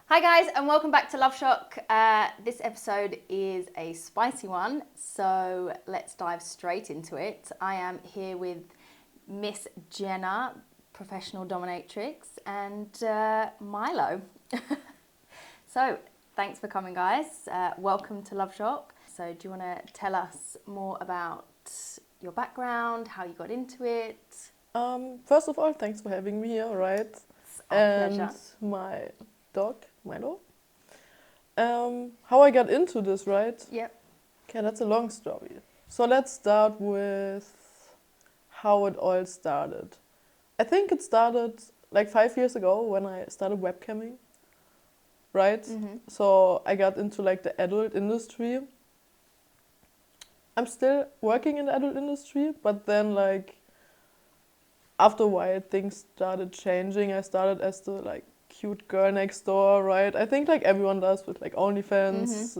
Hi guys, and welcome back to Love Shock. This episode is a spicy one, so let's dive straight into it. I am here with Miss Jenna, professional dominatrix, and Milo. So, thanks for coming, guys. Welcome to Love Shock. So, do you want to tell us more about your background, how you got into it? First of all, thanks for having me here, right? It's our pleasure. My dog, Milo. How I got into this, right? Yep. Okay, that's a long story. So let's start with how it all started. I think it started like 5 years ago when I started webcamming, right? Mm-hmm. So I got into like the adult industry. I'm still working in the adult industry, but then like after a while things started changing. I started as the like cute girl next door, right? I think like everyone does with like OnlyFans,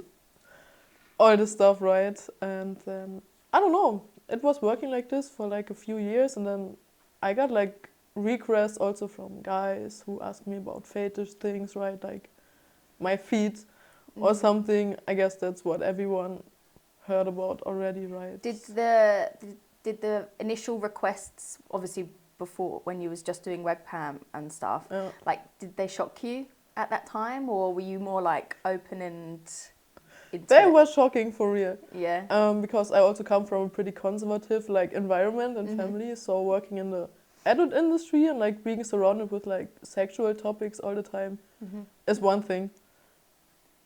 all this stuff, right? And then I don't know, it was working like this for like a few years, and then I got like requests also from guys who asked me about fetish things, right? Like my feet or something. I guess that's what everyone heard about already, right? Did the initial requests, obviously before when you was just doing webcam and stuff, like did they shock you at that time, or were you more like open and into They it? were shocking for real. Yeah. Because I also come from a pretty conservative like environment and family, so working in the adult industry and like being surrounded with like sexual topics all the time is one thing.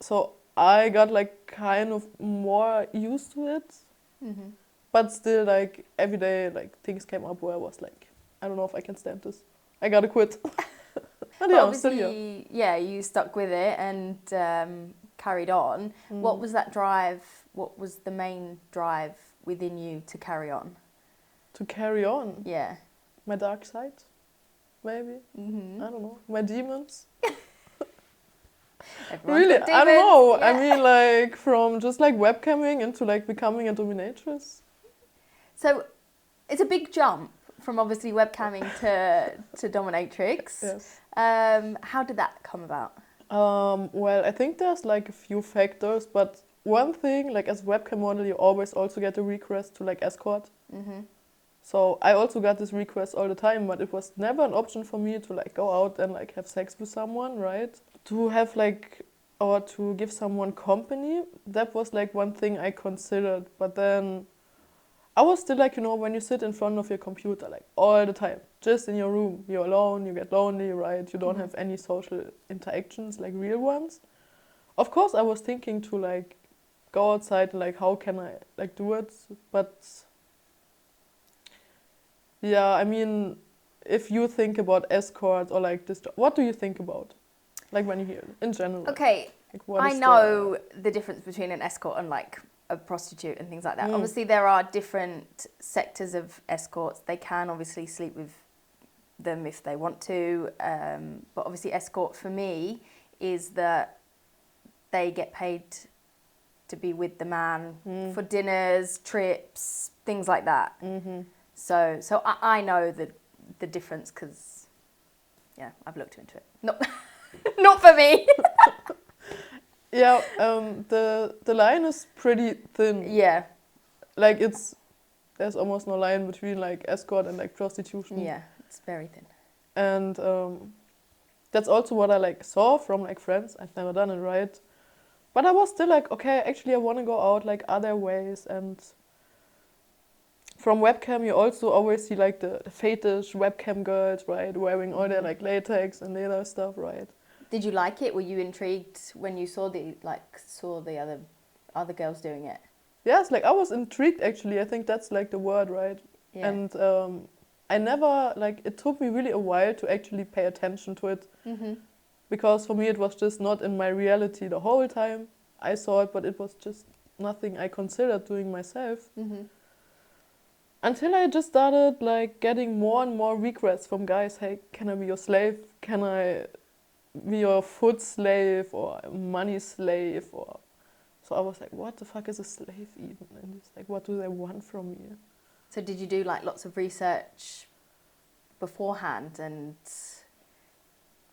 So I got like kind of more used to it, but still like every day like things came up where I was like, I don't know if I can stand this. I gotta quit. But yeah, I'm still here. Obviously, yeah, you stuck with it and carried on. What was that drive? What was the main drive within you to carry on? To carry on. Yeah. My dark side, maybe. I don't know. My demons. Everyone's Really, got I don't demons, know. yeah. I mean, like from just like webcamming into like becoming a dominatrix. So it's a big jump from obviously webcamming to dominatrix. Yes. How did that come about? Well, I think there's like a few factors, but one thing, like as a webcam model, you always also get a request to like escort. So I also got this request all the time, but it was never an option for me to like go out and like have sex with someone, right? To have like, or to give someone company, that was like one thing I considered. But then I was still like, you know, when you sit in front of your computer like all the time, just in your room, you're alone, you get lonely, right? You don't have any social interactions, like real ones. Of course, I was thinking to like go outside and like how can I like do it, but yeah, I mean, if you think about escort or like this, what do you think about? Like when you hear it in general. Okay, Like what I is know the difference between an escort and like a prostitute and things like that. Obviously, there are different sectors of escorts. They can obviously sleep with them if they want to, but obviously, escort for me is that they get paid to be with the man for dinners, trips, things like that. So I know the difference because, yeah, I've looked into it. Not for me. Yeah, the line is pretty thin. Yeah. Like there's almost no line between like escort and like prostitution. Yeah, it's very thin. And that's also what I like saw from like friends. I've never done it, right? But I was still like, okay, actually I want to go out like other ways. And from webcam you also always see like the fetish webcam girls, right, wearing all their like latex and leather stuff, right? Did you like it? Were you intrigued when you saw the other girls doing it? Yes, like I was intrigued actually. I think that's like the word, right? Yeah. And I never like it took me really a while to actually pay attention to it, because for me it was just not in my reality the whole time. I saw it, but it was just nothing I considered doing myself. Until I just started like getting more and more requests from guys. Hey, can I be your slave? Can I be your foot slave or money slave? Or so I was like, what the fuck is a slave even? And it's like, what do they want from me? So did you do like lots of research beforehand,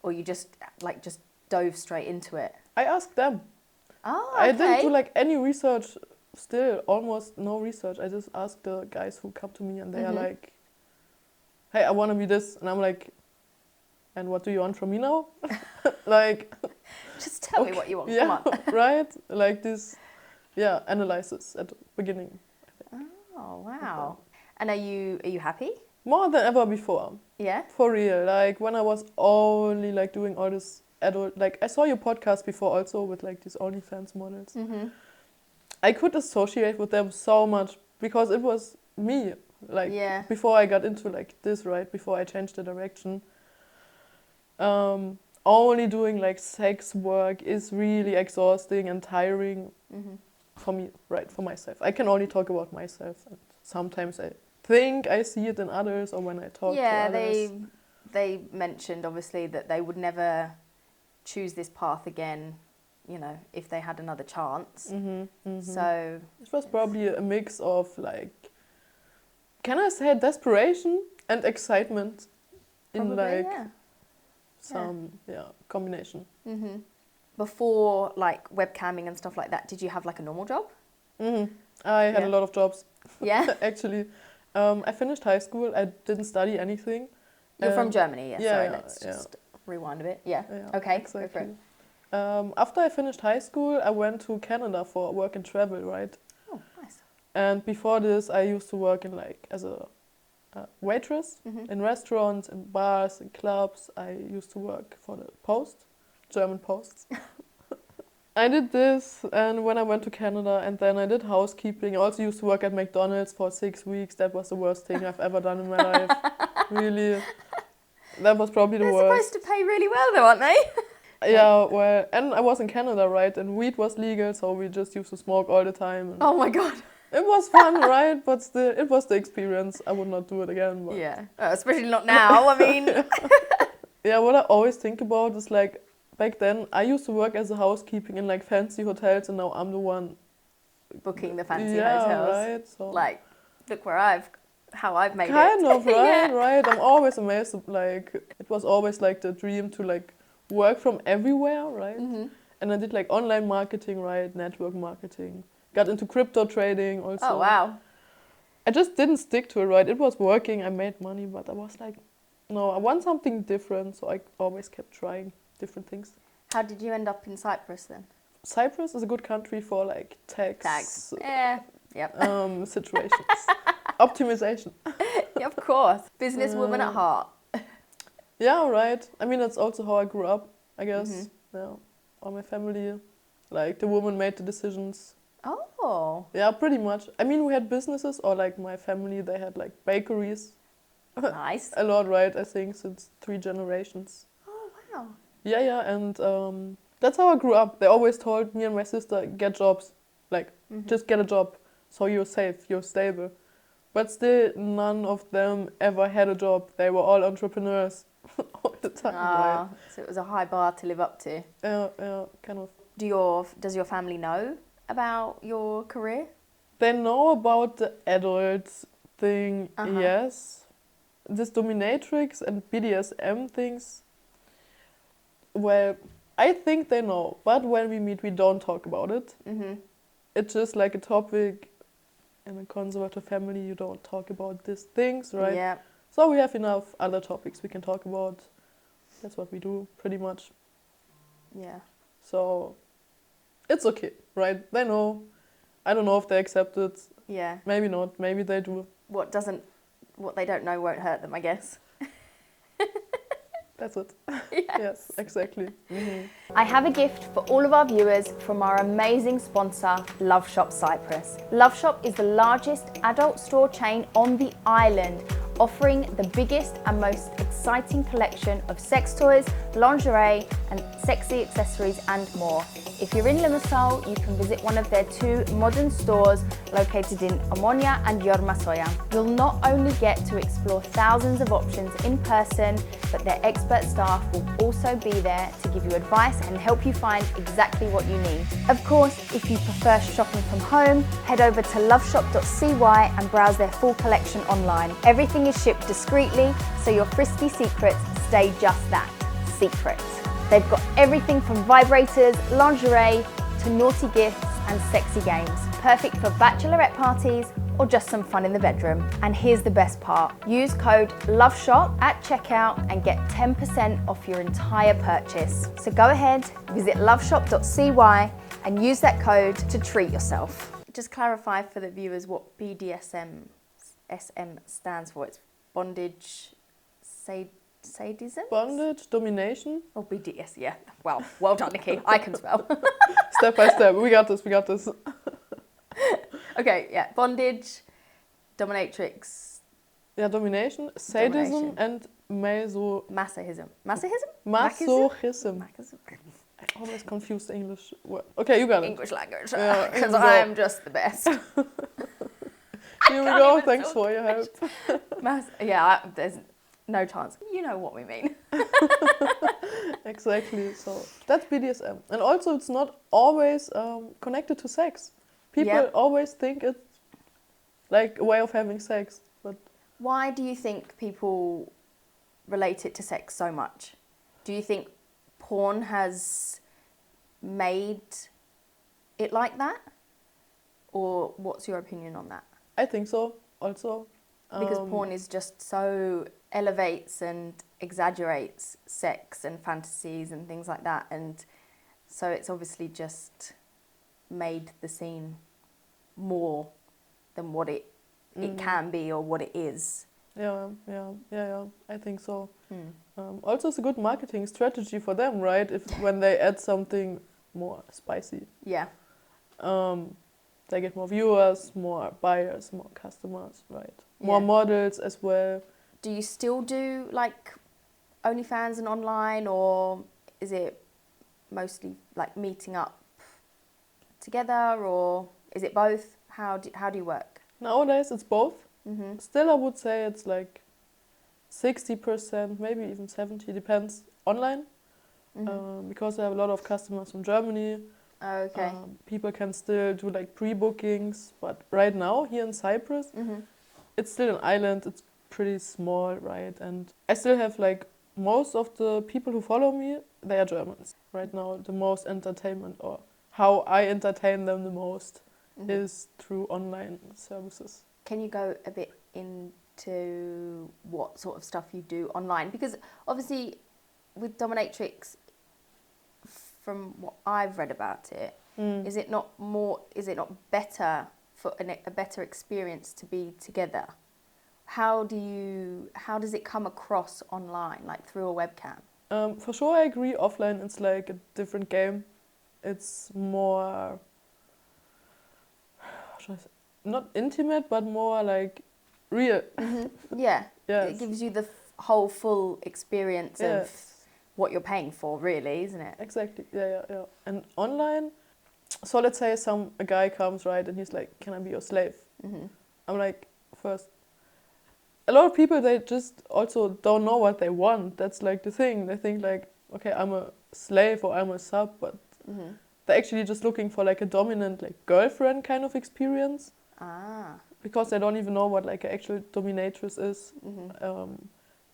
or you just dove straight into it? I asked them. Oh, I okay. didn't do like any research, still almost no research. I just asked the guys who come to me and they are like, hey, I want to be this. And I'm like, and what do you want from me now? Like, just tell me what you want, yeah, come on. right? Like this, analysis at the beginning. Oh, wow. And are you happy? More than ever before. Yeah? For real. Like when I was only like doing all this adult, like I saw your podcast before also with like these OnlyFans models. Mm-hmm. I could associate with them so much because it was me. Like before I got into like this, right? Before I changed the direction. Only doing like sex work is really exhausting and tiring for me, right? For myself. I can only talk about myself. And sometimes I think I see it in others or when I talk to others. Yeah, they mentioned obviously that they would never choose this path again, you know, if they had another chance. So it was probably a mix of like, can I say desperation and excitement in probably, like some combination. Before like webcamming and stuff like that, did you have like a normal job? I had a lot of jobs. Yeah. Actually, I finished high school. I didn't study anything. You're from Germany, sorry, let's just rewind a bit. Yeah. Okay, exactly. go for it. After I finished high school, I went to Canada for work and travel, right? Oh, nice. And before this, I used to work in like as a waitress in restaurants and bars and clubs. I used to work for the Post, German Post. I did this, and when I went to Canada, and then I did housekeeping. I also used to work at McDonald's for 6 weeks. That was the worst thing I've ever done in my life. Really, that was probably the worst. They're supposed to pay really well, though, aren't they? Yeah, well, and I was in Canada, right? And weed was legal, so we just used to smoke all the time. And oh my god. it was fun, right? But still, it was the experience. I would not do it again. But. Yeah, especially not now. I mean. Yeah, what I always think about is like, back then, I used to work as a housekeeping in like fancy hotels, and now I'm the one booking the fancy hotels. Right. So like, look how I've made kind it. of, right, right. I'm always amazed. Like, it was always like the dream to like work from everywhere, right? And I did like online marketing, right, network marketing. Got into crypto trading also. Oh wow. I just didn't stick to it, right? It was working. I made money, but I was like, no, I want something different. So I always kept trying different things. How did you end up in Cyprus then? Cyprus is a good country for like tax. Yeah. Yep. Situations. Optimization. Yeah, of course. Businesswoman at heart. Yeah, right. I mean, that's also how I grew up, I guess. Yeah. All my family, like the woman made the decisions. Oh. Yeah, pretty much. I mean, we had businesses, or like my family, they had like bakeries. Nice. A lot, right? I think since 3 generations. Oh, wow. Yeah, and that's how I grew up. They always told me and my sister, get jobs. Like, just get a job, so you're safe, you're stable. But still, none of them ever had a job. They were all entrepreneurs all the time, right? So it was a high bar to live up to. Yeah, kind of. Does your family know about your career? They know about the adult thing, yes. This dominatrix and BDSM things, well, I think they know. But when we meet, we don't talk about it. It's just like a topic. In a conservative family, you don't talk about these things, right? Yeah. So we have enough other topics we can talk about. That's what we do, pretty much. Yeah. So it's okay, right? They know. I don't know if they accept it. Yeah. Maybe not. Maybe they do. What they don't know won't hurt them, I guess. That's it. Yes, exactly. I have a gift for all of our viewers from our amazing sponsor, LoveShop Cyprus. LoveShop is the largest adult store chain on the island, offering the biggest and most exciting collection of sex toys, lingerie, and sexy accessories and more. If you're in Limassol, you can visit one of their 2 modern stores located in Omonia and Germasogeia. You'll not only get to explore thousands of options in person, but their expert staff will also be there to give you advice and help you find exactly what you need. Of course, if you prefer shopping from home, head over to LoveShop.CY and browse their full collection online. Everything is shipped discreetly, so your frisky secrets stay just that, secret. They've got everything from vibrators, lingerie, to naughty gifts and sexy games. Perfect for bachelorette parties or just some fun in the bedroom. And here's the best part. Use code LoveShop at checkout and get 10% off your entire purchase. So go ahead, visit LoveShop.CY and use that code to treat yourself. Just clarify for the viewers what BDSM stands for. It's bondage, sadism? Bondage, domination. Oh, BDS, yeah. Well done, Nikki. I can spell. Step by step. We got this. Okay, yeah. Bondage, dominatrix. Yeah, domination, sadism, and masochism. Masochism? Masochism. I always confuse the English word. Okay, you got it. English language. Because I am just the best. Here we go. Thanks for your help. There's no chance. You know what we mean. Exactly. So that's BDSM. And also it's not always connected to sex. People always think it's like a way of having sex. But why do you think people relate it to sex so much? Do you think porn has made it like that? Or what's your opinion on that? I think so, also. Because porn is just so elevates and exaggerates sex and fantasies and things like that. And so it's obviously just made the scene more than what it can be or what it is. Yeah, I think so. Also, it's a good marketing strategy for them, right? When they add something more spicy. Yeah. They get more viewers, more buyers, more customers, right? More models as well. Do you still do like OnlyFans and online, or is it mostly like meeting up together, or is it both? How do you work? Nowadays it's both. Still, I would say it's like 60%, maybe even 70%, depends, online. Because I have a lot of customers from Germany. Okay. People can still do like pre-bookings, but right now here in Cyprus, it's still an island. It's pretty small, right? And I still have like most of the people who follow me, they are Germans. Right now, the most entertainment, or how I entertain them the most, is through online services. Can you go a bit into what sort of stuff you do online? Because obviously with dominatrix, from what I've read about it, is it not better for a better experience to be together? How does it come across online, like through a webcam? For sure, I agree. Offline, it's like a different game. It's more, not intimate, but more like real. Yeah. Yes. It gives you the whole full experience of what you're paying for, really, isn't it? Exactly. Yeah. And online, so let's say a guy comes, right, and he's like, "Can I be your slave?" I'm like, first, a lot of people, they just also don't know what they want. That's like the thing. They think like, okay, I'm a slave or I'm a sub, but they're actually just looking for like a dominant like girlfriend kind of experience. Because they don't even know what like an actual dominatrix is.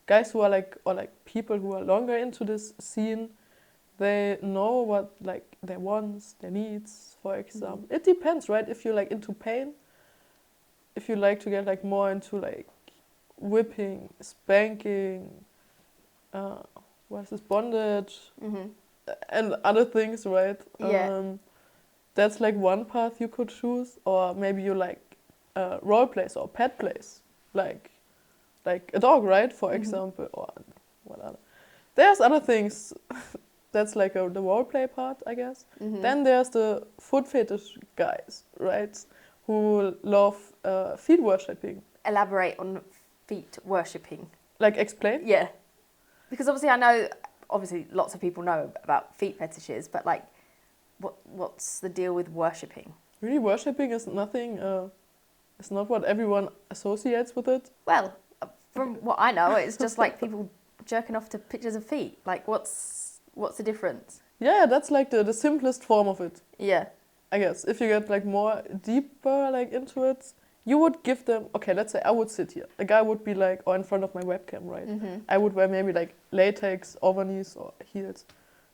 Guys who are like, or like people who are longer into this scene, they know what like their wants, their needs, for example. It depends, right? If you're like into pain, if you like to get like more into like whipping, spanking, bondage, and other things, right? That's like one path you could choose, or maybe you like role plays or pet plays, like a dog, right? For example, or what other? There's other things. That's like the role play part, I guess. Then there's the foot fetish guys, right? Who love feet worshipping. Elaborate on feet worshipping. Like explain? Yeah. Because obviously lots of people know about feet fetishes, but like what's the deal with worshipping? Really, worshipping is nothing, it's not what everyone associates with it. Well, from what I know, it's just like people jerking off to pictures of feet. Like what's the difference? Yeah, that's like the simplest form of it. Yeah. I guess if you get like more deeper like into it, you would give them, okay, let's say I would sit here. A guy would be like, or in front of my webcam, right? I would wear maybe like latex, overknees or heels.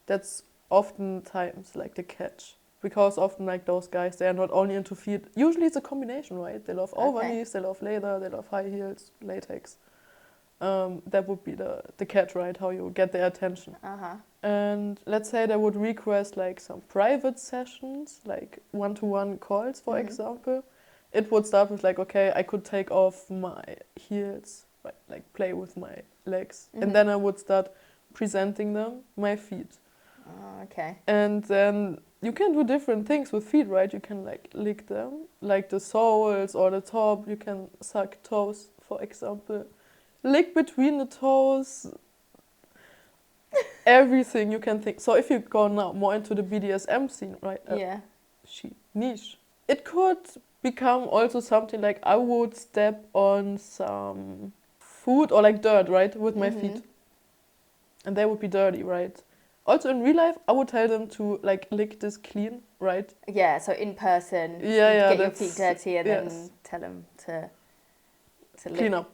that's oftentimes like the catch. Because often like those guys, they are not only into feet. Usually it's a combination, right? They love overknees, they love leather, they love high heels, latex. That would be the catch, right? How you get their attention. And let's say they would request like some private sessions, like one-to-one calls, for example. It would start with like, okay, I could take off my heels, right? Like play with my legs. And then I would start presenting them my feet. Okay. And then you can do different things with feet, right? You can like lick them, like the soles or the top. You can suck toes, for example. Lick between the toes. Everything you can think. So if you go now more into the BDSM scene, right? Niche. It could become also something like I would step on some food or like dirt, right? With my feet. And they would be dirty, right? Also in real life, I would tell them to like lick this clean, right? Yeah, so in person, get your feet dirty and then tell them to clean up.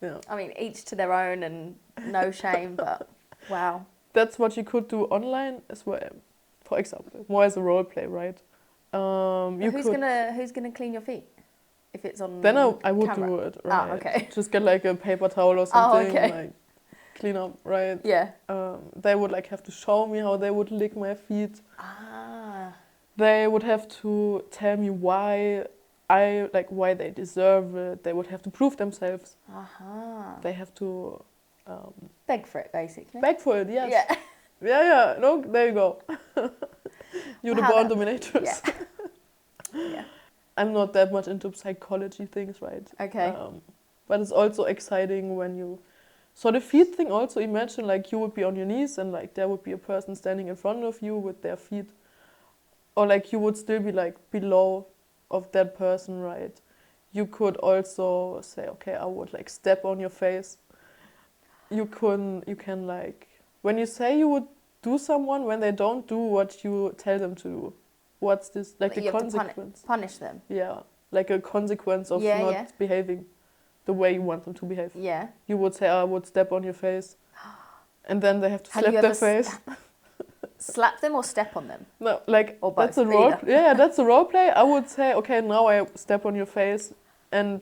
Yeah. I mean, each to their own and no shame, but wow. That's what you could do online as well, for example, more as a role play, right? Who's gonna clean your feet if it's on? Then I would camera? do it, right? Ah, okay. Just get like a paper towel or something, okay. like clean up, right? Yeah. They would like have to show me how they would lick my feet. They would have to tell me why they deserve it. They would have to prove themselves. They have to beg for it, basically. Beg for it, yes. Yeah. Yeah. No, there you go. You're the born dominatrix. Yeah. Yeah. I'm not that much into psychology things, right? Okay. But it's also exciting when you. So the feet thing also, imagine like you would be on your knees and like there would be a person standing in front of you with their feet. Or like you would still be like below of that person, right? You could also say, okay, I would like step on your face. You can like, when you say you would do someone when they don't do what you tell them to do, what's this, like the consequence? Punish them. Yeah, like a consequence of not behaving the way you want them to behave. Yeah. You would say, I would step on your face. And then they have to slap their face. Slap them or step on them? No, like or that's a role. Yeah, that's a role play. I would say, okay, now I step on your face, and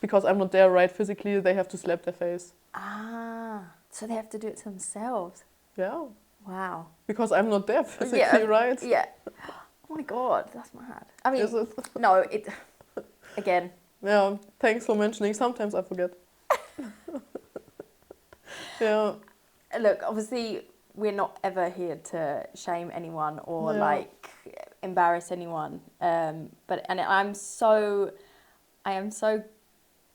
because I'm not there, right, physically, they have to slap their face. So they have to do it to themselves. Yeah. Wow. Because I'm not there physically, right? Yeah. Oh my god, that's mad. I mean, is it? No, it. Again. Yeah. Thanks for mentioning. Sometimes I forget. Yeah. Look, obviously, we're not ever here to shame anyone or like embarrass anyone. But I am so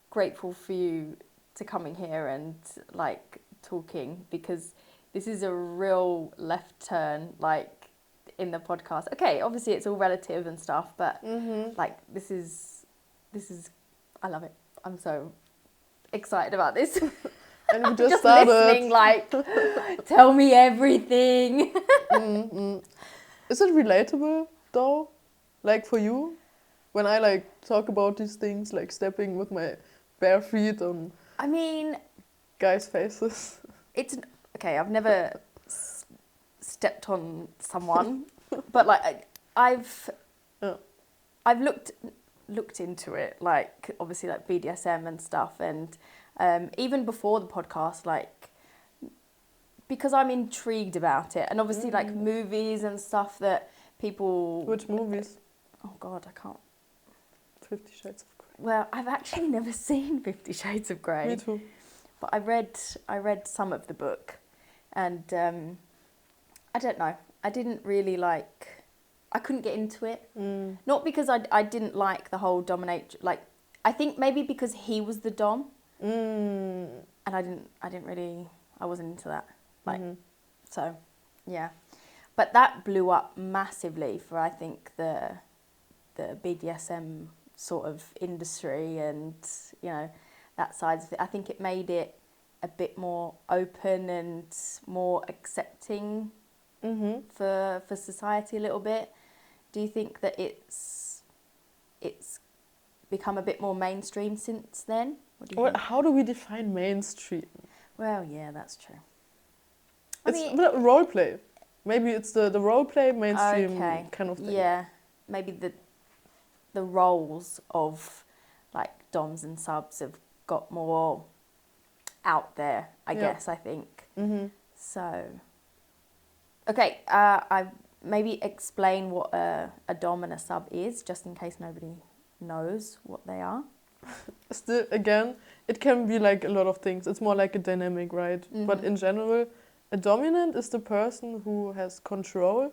grateful for you to coming here and like talking, because this is a real left turn like in the podcast. Okay, obviously it's all relative and stuff, but like this is I love it. I'm so excited about this. And we just started listening, like, tell me everything. Is it relatable though? Like for you? When I like talk about these things, like stepping with my bare feet on guys' faces. It's okay, I've never stepped on someone, but like I've looked into it, like obviously like BDSM and stuff, and even before the podcast, like because I'm intrigued about it, and obviously like movies and stuff that people. Which movies? Oh God, I can't. 50 Shades of Grey. Well, I've actually never seen 50 Shades of Grey. Me too. But I read some of the book, and I don't know. I didn't really like. I couldn't get into it. Not because I didn't like the whole dominate. Like I think maybe because he was the dom, and I didn't really. I wasn't into that. Like so, yeah. But that blew up massively for I think the BDSM sort of industry, and you know that side of it. I think it made it a bit more open and more accepting for society a little bit. Do you think that it's become a bit more mainstream since then? What do you think? How do we define mainstream? Well, yeah, that's true. It's the role play. Maybe it's the role play mainstream kind of thing. Yeah, maybe the roles of like doms and subs have got more out there, I guess, I think. So, okay, I maybe explain what a dom and a sub is, just in case nobody knows what they are. Still, again, it can be like a lot of things. It's more like a dynamic, right? But in general, a dominant is the person who has control,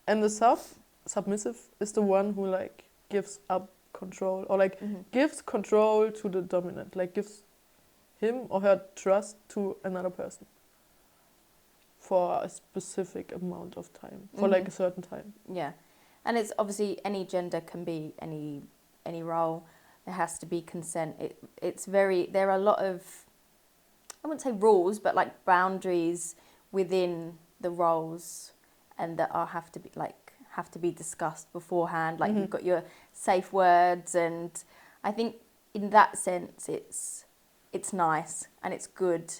and the submissive is the one who like gives up control, or like gives control to the dominant, like gives him or her trust to another person for a specific amount of time, for like a certain time. Yeah, and it's obviously any gender can be any role. There has to be consent. There are a lot of, I wouldn't say rules, but like boundaries within the roles, and that have to be discussed beforehand. Like you've got your safe words, and I think in that sense it's nice and it's good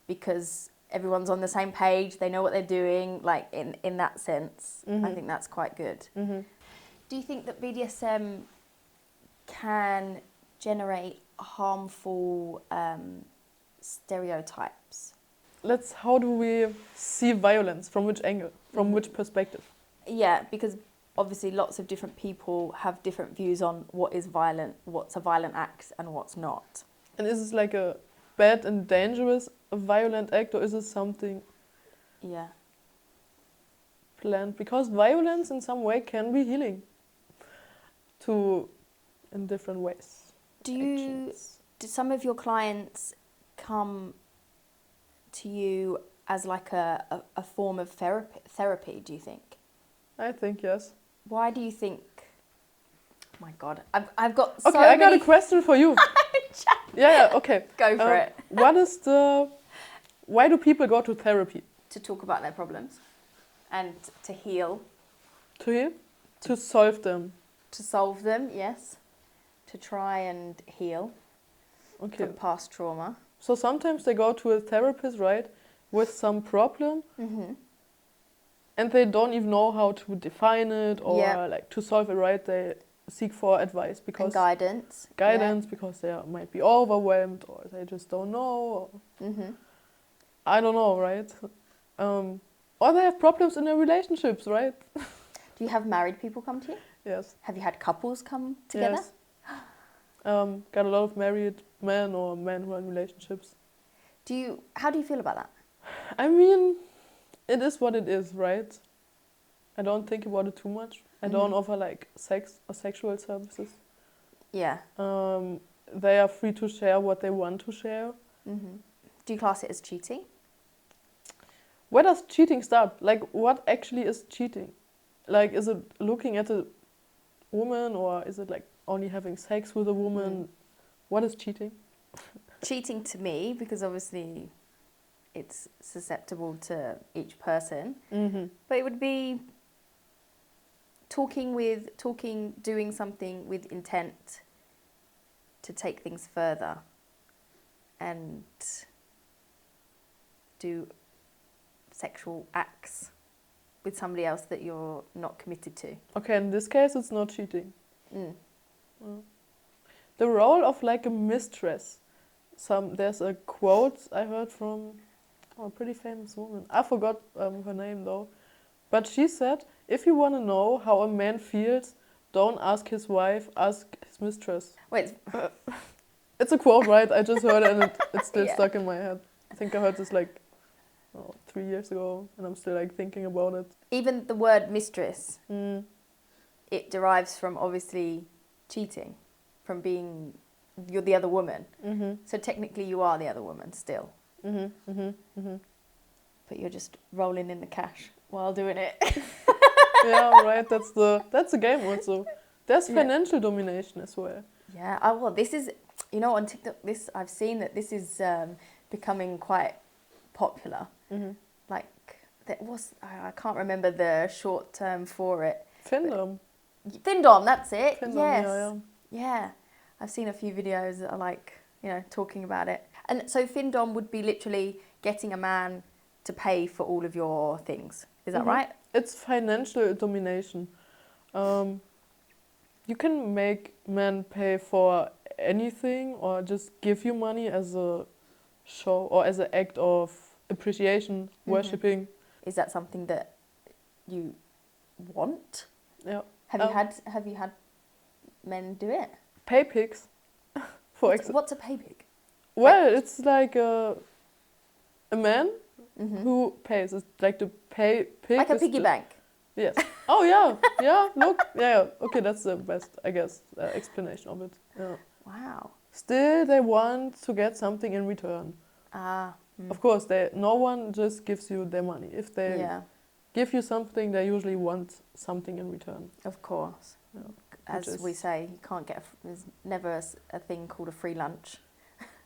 because everyone's on the same page. They know what they're doing. Like in that sense, I think that's quite good. Do you think that BDSM can generate harmful stereotypes? How do we see violence? From which angle? From which perspective? Yeah, because obviously lots of different people have different views on what is violent, what's a violent act and what's not. And is this like a bad and dangerous violent act, or is it something planned? Because violence in some way can be healing in different ways. Do some of your clients come to you as like a form of therapy, do you think? I think yes. Why do you think? Oh my God, I've got so many... I got a question for you. Okay. Go for it. Why do people go to therapy? To talk about their problems and to heal. To heal? To solve them. To solve them, yes. To try and heal from past trauma. So sometimes they go to a therapist, right, with some problem, and they don't even know how to define it or like to solve it, right? They seek for advice and guidance. Because they might be overwhelmed or they just don't know. I don't know, right? Or they have problems in their relationships, right? Do you have married people come to you? Yes. Have you had couples come together? Yes. Got a lot of married men or men who are in relationships. How do you feel about that? I mean, it is what it is, right? I don't think about it too much. I don't offer like sex or sexual services. Yeah. They are free to share what they want to share. Do you class it as cheating? Where does cheating start? Like, what actually is cheating? Like, is it looking at a woman, or is it like only having sex with a woman? What is cheating? Cheating to me, because obviously it's susceptible to each person, but it would be doing something with intent to take things further and do sexual acts with somebody else that you're not committed to. Okay, in this case it's not cheating. The role of like a mistress. There's a quote I heard from a pretty famous woman. I forgot her name though. But she said, if you want to know how a man feels, don't ask his wife, ask his mistress. Wait. It's a quote, right? I just heard it and it's still stuck in my head. I think I heard this like 3 years ago and I'm still like thinking about it. Even the word mistress, it derives from obviously cheating, from being, you're the other woman. So technically you are the other woman still. But you're just rolling in the cash while doing it. Yeah, right. That's the game also. There's financial domination as well. Yeah. Well, this is, on TikTok, I've seen that this is becoming quite popular. Like, I can't remember the short term for it. Findom. Findom, that's it. Findom, yes. Yeah. I've seen a few videos that are like, talking about it. And so Findom would be literally getting a man to pay for all of your things. Is that right? It's financial domination. You can make men pay for anything or just give you money as a show or as an act of appreciation, worshipping. Is that something that you want? Yeah. Have you had men do it? Pay pigs, for example. What's a pay pig? Well, it's like a man who pays. It's like the pay pig. Like a piggy bank. Yes. Oh yeah, yeah. Look, yeah. Okay, that's the best, I guess, explanation of it. Yeah. Wow. Still, they want to get something in return. Of course, no one just gives you their money. If they give you something, they usually want something in return. Of course. Yeah. As we say, you can't get. There's never a thing called a free lunch.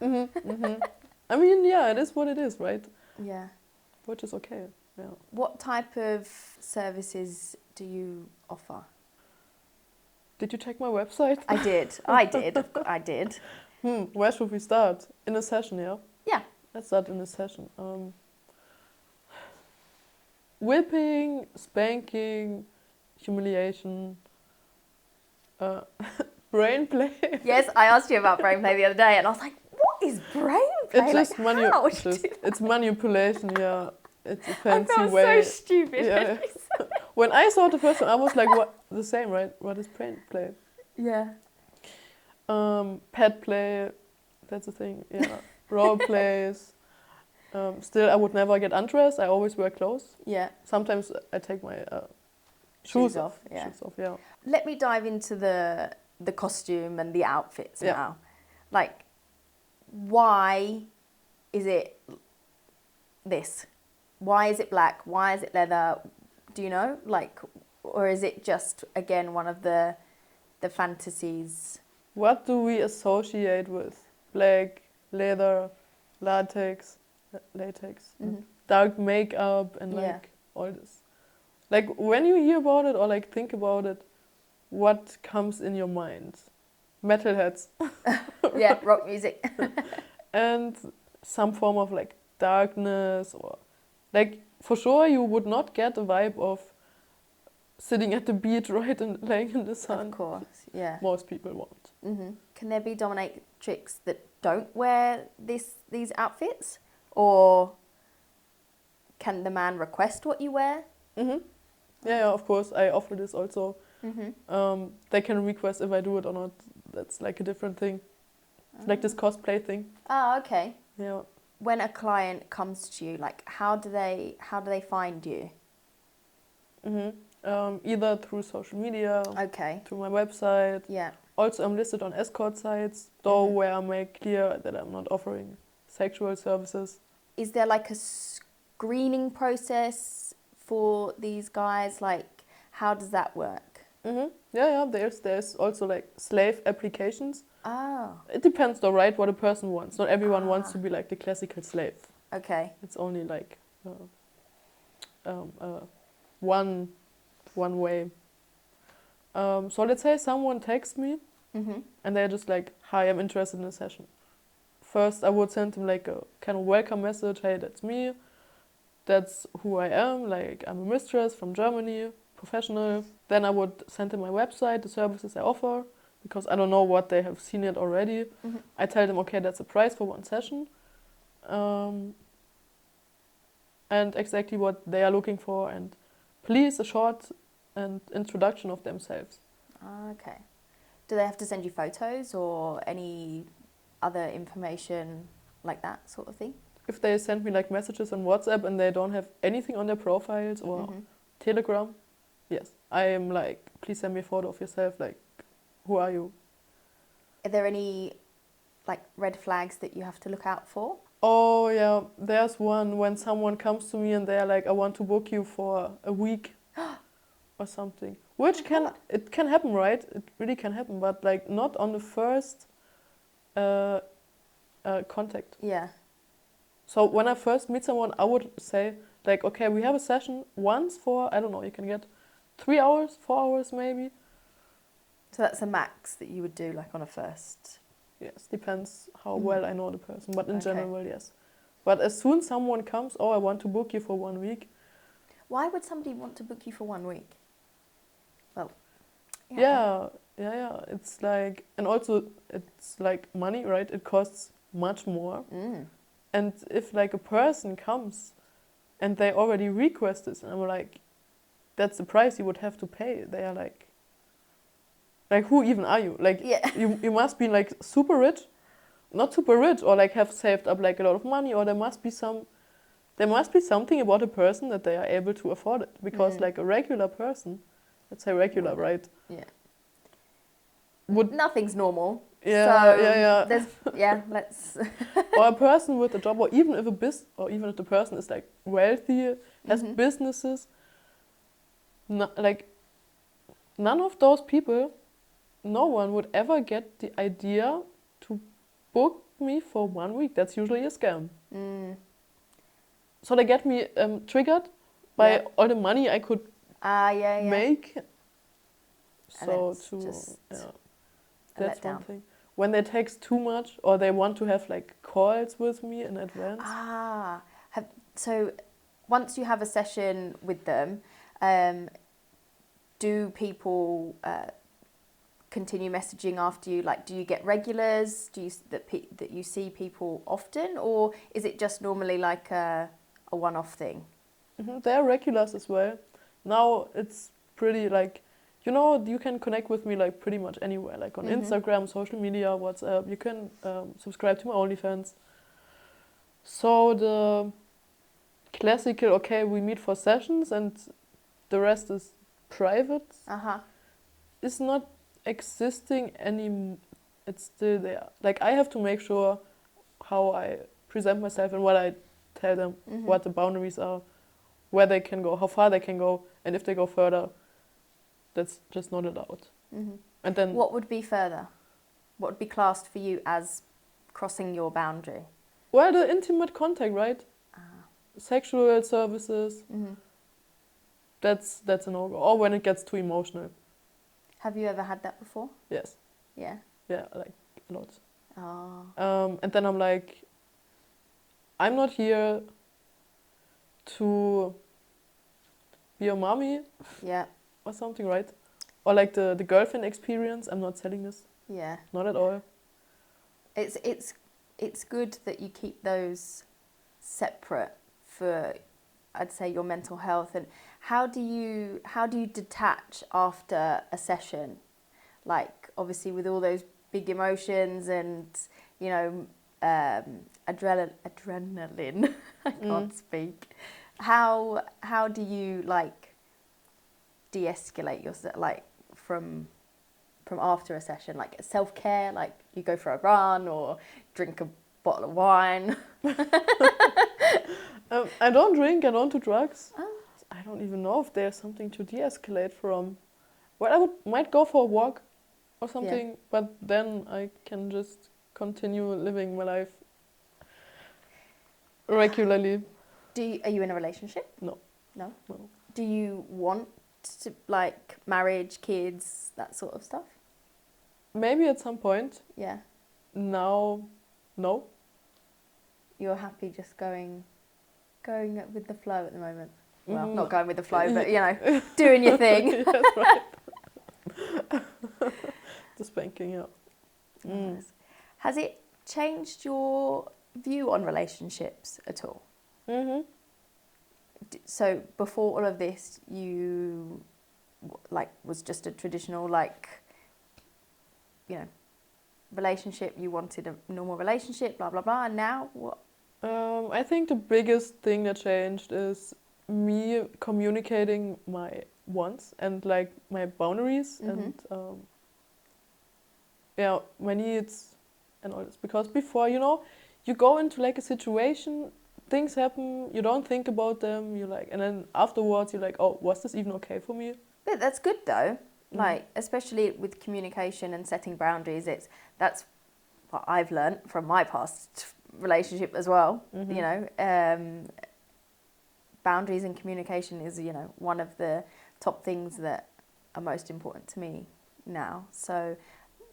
I mean, yeah, it is what it is, right? Yeah. Which is okay. Yeah. What type of services do you offer? Did you check my website? I did. Where should we start? In a session, yeah? Yeah. Let's start in a session. Whipping, spanking, humiliation, brain play. Yes, I asked you about brain play the other day, and I was like, "What is brain play? It's just it's manipulation. Yeah, it's a fancy way. I felt so stupid. Yeah. When I saw the first one, I was like, "What? The same, right? What is brain play?" Yeah. Pet play. That's a thing. Yeah. Role plays. Still, I would never get undressed. I always wear clothes. Yeah. Sometimes I take my shoes off. Yeah. Shoes off. Yeah. Let me dive into the costume and the outfits now. Like, why is it this? Why is it black? Why is it leather? Do you know? Like, or is it just again one of the fantasies? What do we associate with black, leather, latex, dark makeup, and like all this? Like when you hear about it or like think about it, what comes in your mind? Metalheads. Yeah, rock music. And some form of like darkness, or like for sure you would not get a vibe of sitting at the beach, right, and laying in the sun. Of course, yeah. Most people won't. Can there be dominatrix that don't wear these outfits, or can the man request what you wear? Yeah, of course. I offer this also. They can request if I do it or not. That's like a different thing. Like this cosplay thing. Oh, okay. Yeah. When a client comes to you, like how do they find you? Either through social media. Okay. Through my website. Yeah. Also, I'm listed on escort sites, though where I make clear that I'm not offering sexual services. Is there like a screening process for these guys? Like, how does that work? Yeah. There's also like slave applications. Oh. It depends though, right, what a person wants. Not everyone wants to be like the classical slave. Okay. It's only like one way. So let's say someone texts me and they're just like, "Hi, I'm interested in a session." First, I would send them like a kind of welcome message. "Hey, that's me. That's who I am. Like, I'm a mistress from Germany, professional." Then I would send them my website, the services I offer, because I don't know what they have seen it already. I tell them, okay, that's the price for one session. And exactly what they are looking for, and please a short introduction of themselves. Okay. Do they have to send you photos or any other information like that sort of thing? If they send me like messages on WhatsApp and they don't have anything on their profiles or Telegram, yes, I am like, please send me a photo of yourself. Like, who are you? Are there any like red flags that you have to look out for? Oh yeah, there's one when someone comes to me and they're like, "I want to book you for a week." Or something, which can happen, right? It really can happen, but like not on the first contact. Yeah. So when I first meet someone, I would say like, okay, we have a session once for, I don't know, you can get 3 hours, 4 hours maybe. So that's a max that you would do like on a first. Yes, depends how well I know the person, but in general, yes. But as soon someone comes, oh, I want to book you for 1 week. Why would somebody want to book you for 1 week? Well, Yeah. It's like, and also it's like money, right? It costs much more. And if like a person comes and they already request this, and I'm like, that's the price you would have to pay. They are like who even are you? Like, you must be like super rich, not super rich, or like have saved up like a lot of money, or there must be something about a person that they are able to afford it. Because like a regular person, let's say regular, right? Yeah. Would Nothing's normal. Yeah. Let's. Or a person with a job, or even if the person is like wealthy, has businesses. Like none of those people, no one would ever get the idea to book me for 1 week. That's usually a scam. So they get me triggered by all the money I could make. So that's one thing. When they text too much, or they want to have like calls with me in advance. So once you have a session with them, do people continue messaging after you? Like, do you get regulars? Do you that you see people often, or is it just normally like a one-off thing? There are regulars as well. Now it's pretty like, you can connect with me like pretty much anywhere, like on Instagram, social media, WhatsApp. You can subscribe to my OnlyFans. So the classical, okay, we meet for sessions and the rest is private, is not existing any. It's still there. Like, I have to make sure how I present myself and what I tell them, what the boundaries are, where they can go, how far they can go, and if they go further, that's just not allowed. And then, what would be further? What would be classed for you as crossing your boundary? well, the intimate contact, right? Sexual services. That's a no-go. Or when it gets too emotional. Have you ever had that before? Yes. Yeah. Yeah, like a lot. And then I'm like, I'm not here to be your mommy. Yeah. Or something, right? Or like the girlfriend experience. I'm not selling this. Yeah. Not at all. It's good that you keep those separate for, I'd say, your mental health. And how do you detach after a session? Like, obviously with all those big emotions and, adrenaline. I can't speak. How do you like de-escalate yourself, like from after a session, like self-care, like you go for a run or drink a bottle of wine? I don't drink, I don't do drugs. I don't even know if there's something to de-escalate from. Well, I might go for a walk or something, but then I can just continue living my life regularly. Are you in a relationship? No. No? Do you want to, like, marriage, kids, that sort of stuff? Maybe at some point. Yeah. Now, no. You're happy just going with the flow at the moment? Well, not going with the flow, but, doing your thing. Yes, right. The spanking, yeah. Nice. Has it changed your view on relationships at all? So before all of this, you was just a traditional relationship. You wanted a normal relationship, blah blah blah. And now what? I think the biggest thing that changed is me communicating my wants and like my boundaries and my needs and all this. Because before, you go into like a situation, things happen, you don't think about them, and then afterwards you're like, oh, was this even okay for me? But that's good though. Like, especially with communication and setting boundaries, that's what I've learned from my past relationship as well. Boundaries and communication is, one of the top things that are most important to me now. So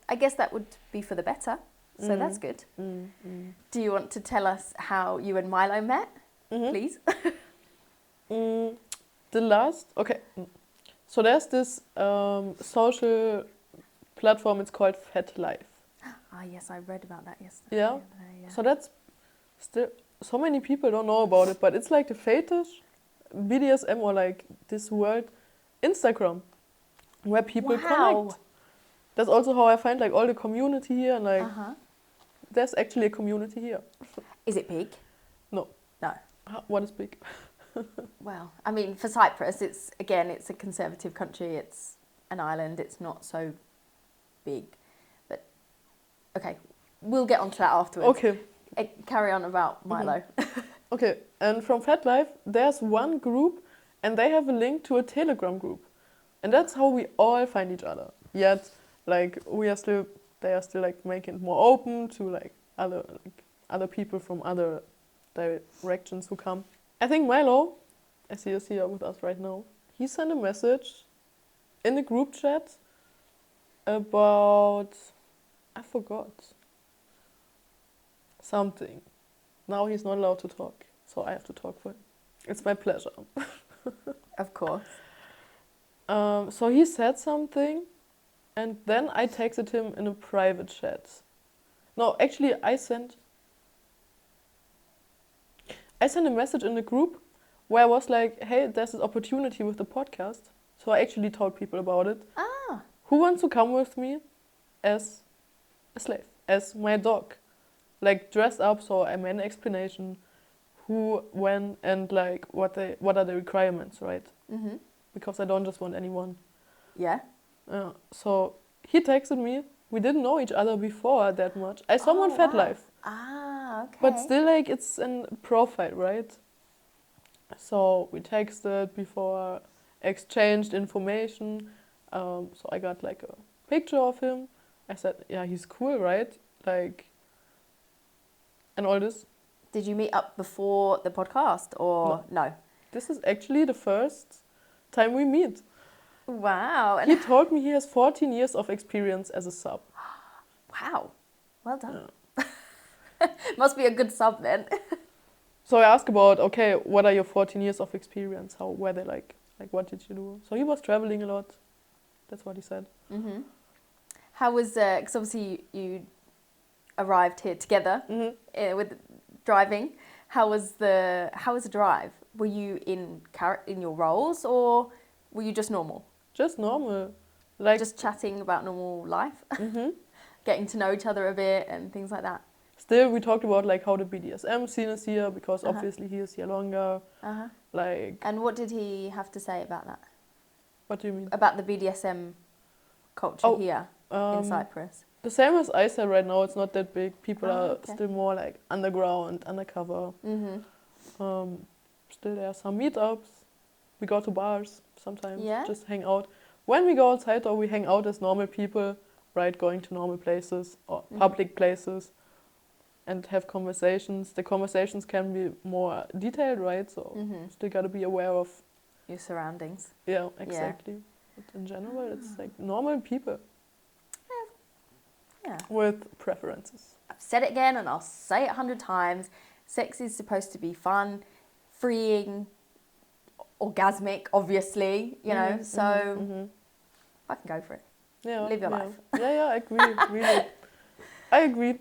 I guess that would be for the better. So that's good. Do you want to tell us how you and Milo met, please? The last, okay. So there's this social platform, it's called FetLife. Ah, yes, I read about that yesterday. Yeah. Yeah. So that's still, so many people don't know about it, but it's like the Fetish, BDSM, or like this world Instagram, where people connect. That's also how I find like all the community here, and like there's actually a community here. Is it big? No. No. What is big? Well, I mean, for Cyprus, it's a conservative country. It's an island. It's not so big. But, okay, we'll get onto that afterwards. Okay. Carry on about Milo. Okay, and from FetLife, there's one group, and they have a link to a Telegram group. And that's how we all find each other. Yet, like, they are still like making it more open to like other people from other directions who come. I think Milo, as he is here with us right now, he sent a message in the group chat about, I forgot, something. Now he's not allowed to talk, so I have to talk for him. It's my pleasure. Of course. So he said something, and then I texted him in a private chat. No, actually, I sent a message in the group where I was like, hey, there's this opportunity with the podcast. So I actually told people about it. Ah. Who wants to come with me as a slave, as my dog? Like, dress up, so I made an explanation who, when, and like what are the requirements, right? Mm-hmm. Because I don't just want anyone. Yeah. So he texted me. We didn't know each other before that much. I saw him on FetLife. Ah, okay. But still, like, it's a profile, right? So we texted before, exchanged information. So I got like a picture of him. I said, yeah, he's cool, right? Like, and all this. Did you meet up before the podcast or no? This is actually the first time we meet. Wow. He told me he has 14 years of experience as a sub. Wow. Well done. Yeah. Must be a good sub then. So I asked about, okay, what are your 14 years of experience? How were they like what did you do? So he was traveling a lot. That's what he said. Mm-hmm. How was, because obviously you arrived here together with driving. How was the drive? Were you in your roles or were you just normal? Just normal. Like, just chatting about normal life? Getting to know each other a bit and things like that? Still, we talked about like how the BDSM scene is here, because obviously he is here longer. Like. And what did he have to say about that? What do you mean? About the BDSM culture here in Cyprus. The same as I said right now, it's not that big. People are still more like underground, undercover. Still there are some meetups. We go to bars sometimes, just hang out. When we go outside, or we hang out as normal people, right, going to normal places or public places and have conversations. The conversations can be more detailed, right? So still got to be aware of your surroundings. Yeah, exactly. But in general, it's like normal people. Yeah. With preferences. I've said it again and I'll say it 100 times. Sex is supposed to be fun, freeing, orgasmic, obviously, you know, so I can go for it. Yeah. Live your life. Yeah, I agree, really. I agree.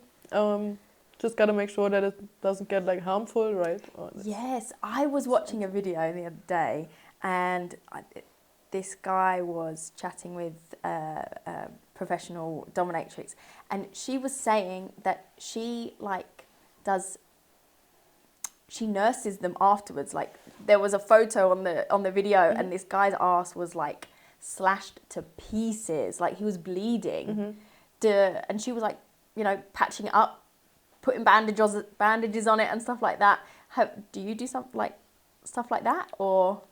Just gotta make sure that it doesn't get like harmful, right? Yes, I was watching a video the other day and this guy was chatting with a professional dominatrix, and she was saying that she nurses them afterwards. Like, there was a photo on the video and this guy's ass was like slashed to pieces, like he was bleeding. And she was like, you know, patching it up, putting bandages on it and stuff like that. Do you do stuff like that, or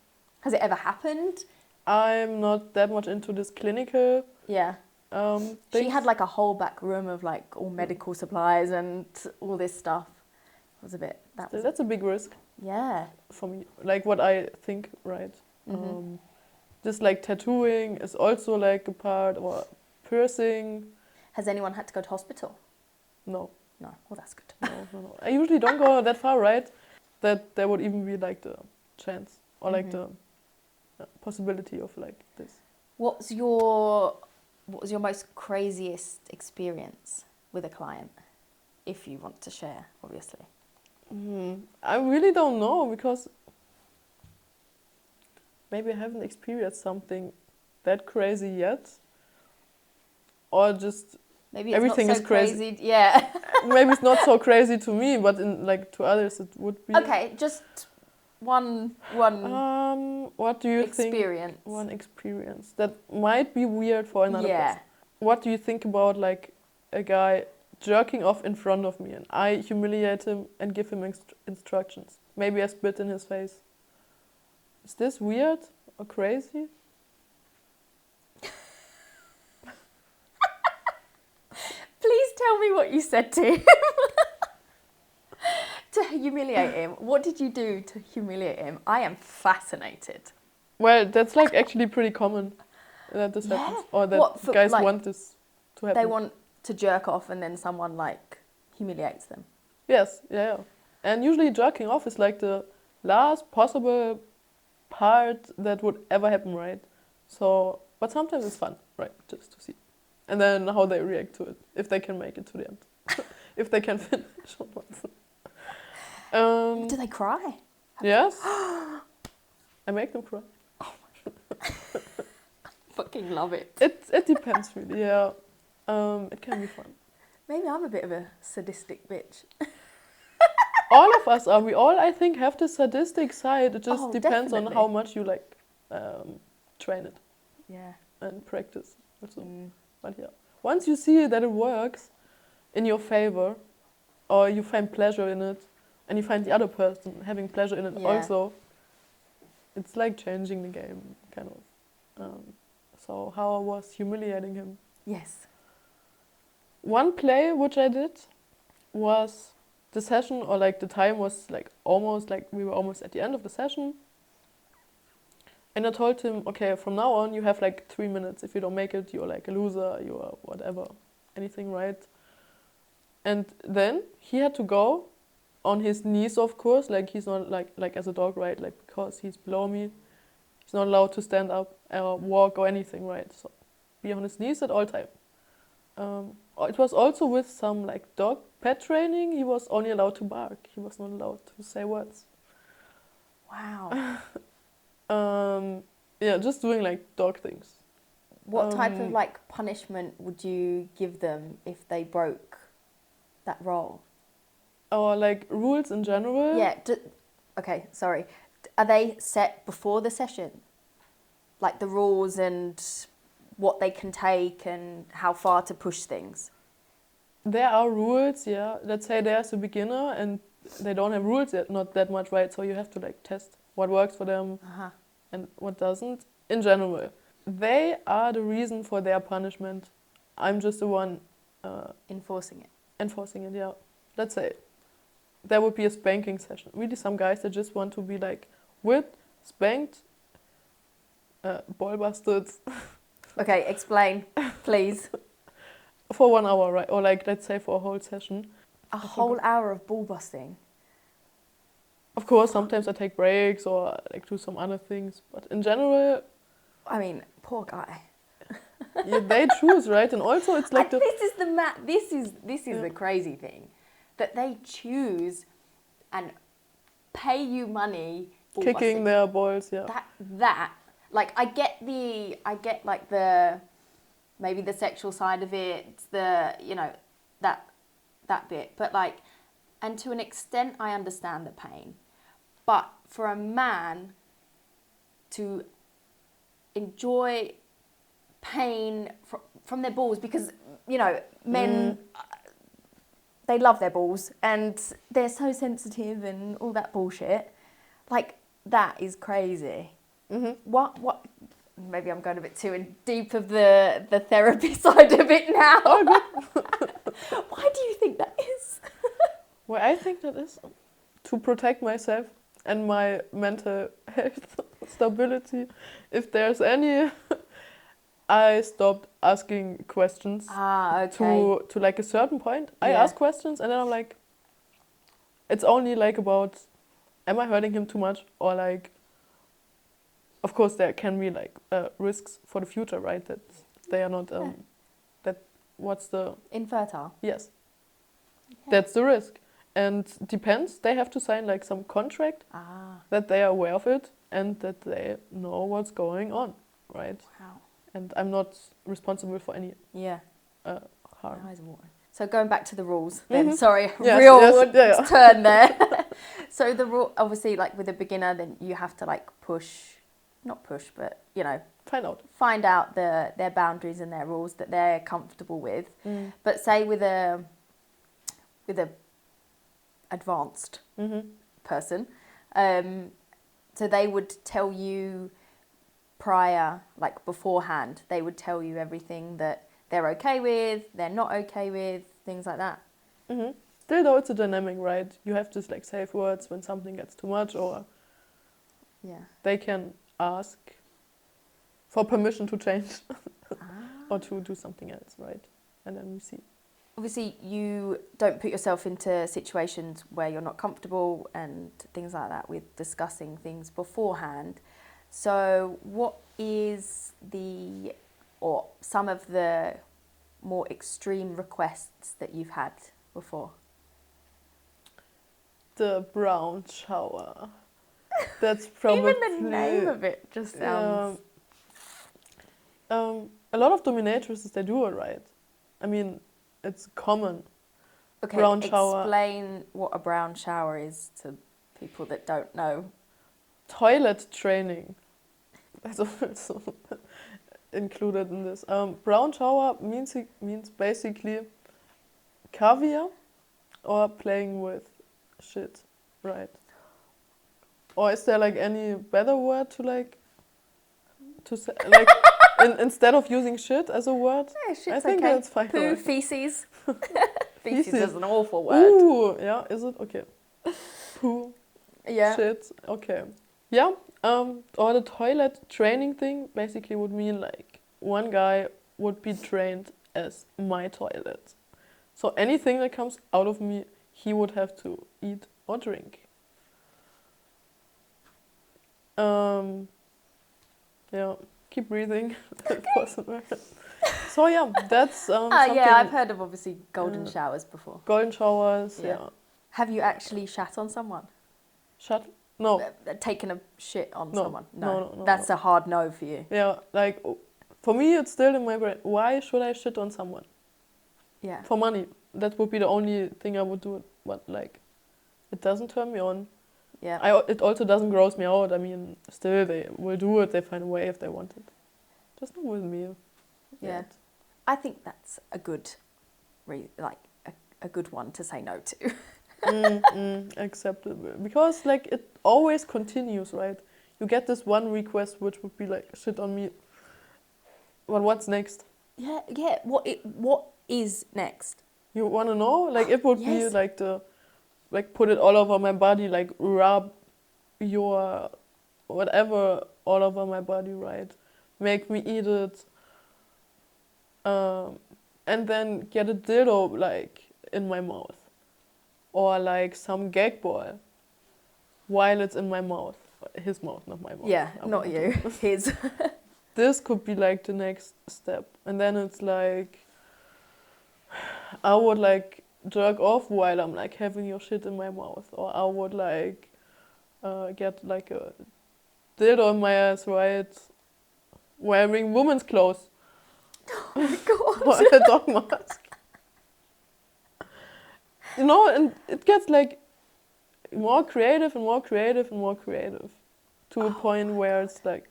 has it ever happened? I'm not that much into this clinical. Yeah. She had like a whole back room of like all medical supplies and all this stuff. It was a bit. That's a big risk. Yeah. For me, like what I think, right? Just like tattooing is also like a part, or piercing. Has anyone had to go to hospital? No. No, well, that's good. No. I usually don't go that far, right? That there would even be like the chance or like the possibility of like this. What was your most craziest experience with a client, if you want to share, obviously? I really don't know because maybe I haven't experienced something that crazy yet, or just Maybe it's everything not so is crazy. Yeah. Maybe it's not so crazy to me, but in like to others it would be. Okay, just one. What do you experience. think? One experience that might be weird for another person. What do you think about like a guy jerking off in front of me and I humiliate him and give him instructions? Maybe I spit in his face. Is this weird or crazy? Please tell me what you said to him. To humiliate him. What did you do to humiliate him? I am fascinated. Well, that's like actually pretty common that this happens. Or that guys like, want this to happen. They want to jerk off and then someone like humiliates them. Yes, yeah. And usually jerking off is like the last possible part that would ever happen, right? So, but sometimes it's fun, right? Just to see. And then how they react to it, if they can make it to the end. If they can finish or not. Do they cry? Yes. I make them cry. Oh my fucking love it. It depends really, yeah. It can be fun. Maybe I'm a bit of a sadistic bitch. All of us are. We all, I think, have the sadistic side. It just depends definitely. on how much you like train it. Yeah. And practice also. But yeah, once you see that it works in your favor, or you find pleasure in it, and you find the other person having pleasure in it also, it's like changing the game, kind of. So how I was humiliating him. Yes. One play which I did was the session, or like the time was like almost like we were almost at the end of the session. And I told him, okay, from now on you have like 3 minutes. If you don't make it, you're like a loser, you're whatever, anything, right? And then he had to go on his knees, of course, like he's not like as a dog, right? Like because he's below me, he's not allowed to stand up or walk or anything, right? So be on his knees at all time. It was also with some like dog pet training. He was only allowed to bark. He was not allowed to say words. Wow. Yeah, just doing like dog things. What type of like punishment would you give them if they broke that role? Or like rules in general? Yeah. Okay, sorry. Are they set before the session? Like the rules and what they can take and how far to push things? There are rules, yeah. Let's say there's a beginner and they don't have rules yet, not that much, right? So you have to like test what works for them and what doesn't. In general, they are the reason for their punishment. I'm just the one enforcing it. Enforcing it, yeah. Let's say there would be a spanking session. Really, some guys that just want to be like whipped, spanked, ball busted. Okay, explain, please. For 1 hour, right? Or like, let's say for a whole session. A whole hour of ball busting? Of course, sometimes I take breaks or like do some other things. But in general... I mean, poor guy. Yeah, they choose, right? And also it's like this is the crazy thing. That they choose and pay you money for kicking their balls, yeah. That like I get like the maybe the sexual side of it, the that bit, but like, and to an extent I understand the pain, but for a man to enjoy pain from their balls, because men they love their balls and they're so sensitive and all that bullshit, like that is crazy. What maybe I'm going a bit too in deep of the therapy side of it now. Why do you think that is? Well, I think that is to protect myself and my mental health stability. If there's any I stopped asking questions okay. to like a certain point. I Yeah. ask questions and then I'm like, it's only like about, am I hurting him too much? Or like, of course there can be like risks for the future, right? That they are not, that, what's the... Infertile. Yes, Yeah. that's the risk. And depends, they have to sign like some contract that they are aware of it and that they know what's going on, right? Wow. And I'm not responsible for any harm. My eyes are watering. So going back to the rules then, Mhm. sorry, Yes, real turn there. So the rule, obviously like with a beginner, then you have to like not push, but you know, find out their boundaries and their rules that they're comfortable with. But say with a advanced person, so they would tell you prior, like beforehand, they would tell you everything that they're okay with, they're not okay with, things like that. Still though, it's a dynamic, right? You have this like safe words when something gets too much, or they can ask for permission to change or to do something else, right? And then we see. Obviously, you don't put yourself into situations where you're not comfortable and things like that with discussing things beforehand. So what is some of the more extreme requests that you've had before? The brown shower. That's probably... Even the name of it just sounds... a lot of dominatrices, they do it right. I mean, it's common. Okay, brown shower. Explain what a brown shower is to people that don't know. Toilet training. That's also included in this. Brown shower means basically caviar or playing with shit, right? Or is there like any better word to say, like instead of using shit as a word? Yeah, shit's I think okay. that's fine. Poo, right? feces. Feces. Feces is an awful word. Ooh, yeah, is it? Okay. Poo, Yeah. shit, okay. Yeah, or the toilet training thing basically would mean like one guy would be trained as my toilet. So anything that comes out of me, he would have to eat or drink. Yeah, keep breathing. So yeah, that's something. Yeah, I've heard of obviously golden showers before. Golden showers, yeah. Have you actually shat on someone? No. Taken a shit on No. someone? No. That's a hard no for you. Yeah, like for me it's still in my brain. Why should I shit on someone? Yeah. For money. That would be the only thing I would do. But like, it doesn't turn me on. Yeah. It also doesn't gross me out. I mean, still they will do it. They find a way if they want it. Just not with me. Yeah. Yet. I think that's a good, a good one to say no to. Acceptable. Because like it always continues, right? You get this one request which would be like, shit on me. But what's next? Yeah. What is next? You want to know? Like it would be Yes. like put it all over my body, like rub your whatever all over my body, right? Make me eat it. And then get a dildo like in my mouth. Or like some gag ball while it's in my mouth. His mouth, not my mouth. Yeah, not you. His. This could be like the next step. And then it's like, I would like jerk off while I'm like having your shit in my mouth. Or I would like get like a dildo in my ass, right? Wearing woman's clothes. Oh my god. Or a dog mask. You know, and it gets like more creative and more creative and more creative. To a point where it's like,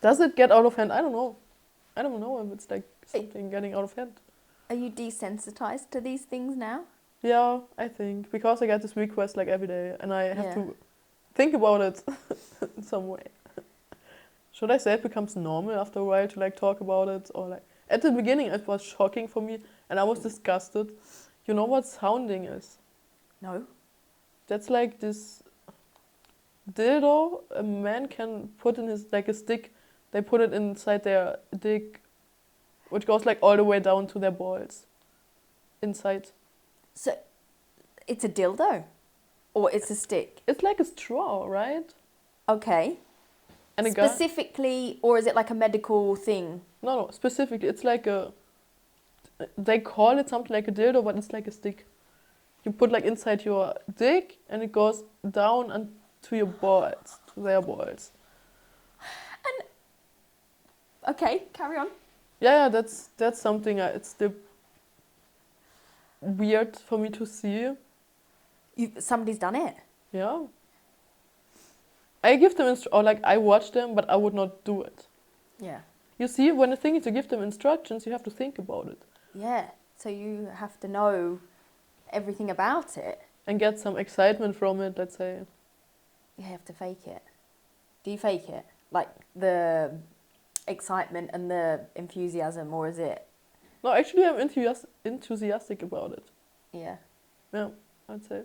does it get out of hand? I don't know. I don't know if it's like something getting out of hand. Are you desensitized to these things now? Yeah, I think. Because I get this request like every day and I have to think about it in some way. Should I say it becomes normal after a while to like talk about it? Or like, at the beginning it was shocking for me and I was disgusted. You know what sounding is? No. That's like this dildo a man can put in his, like a stick they put it inside their dick, which goes like all the way down to their balls. Inside. So, it's a dildo? Or it's a stick? It's like a straw, right? Okay. And specifically, or is it like a medical thing? No, specifically. It's like a... They call it something like a dildo, but it's like a stick. You put like inside your dick, and it goes down and to your balls, to their balls. And okay, carry on. Yeah, that's something. It's still weird for me to see. Somebody's done it. Yeah. I give them or like I watch them, but I would not do it. Yeah. You see, when the thing is to give them instructions, you have to think about it. Yeah. So you have to know everything about it. And get some excitement from it, let's say. You have to fake it. Do you fake it? Like the excitement and the enthusiasm, or is it? No, actually I'm enthusiastic about it. Yeah. Yeah, I'd say.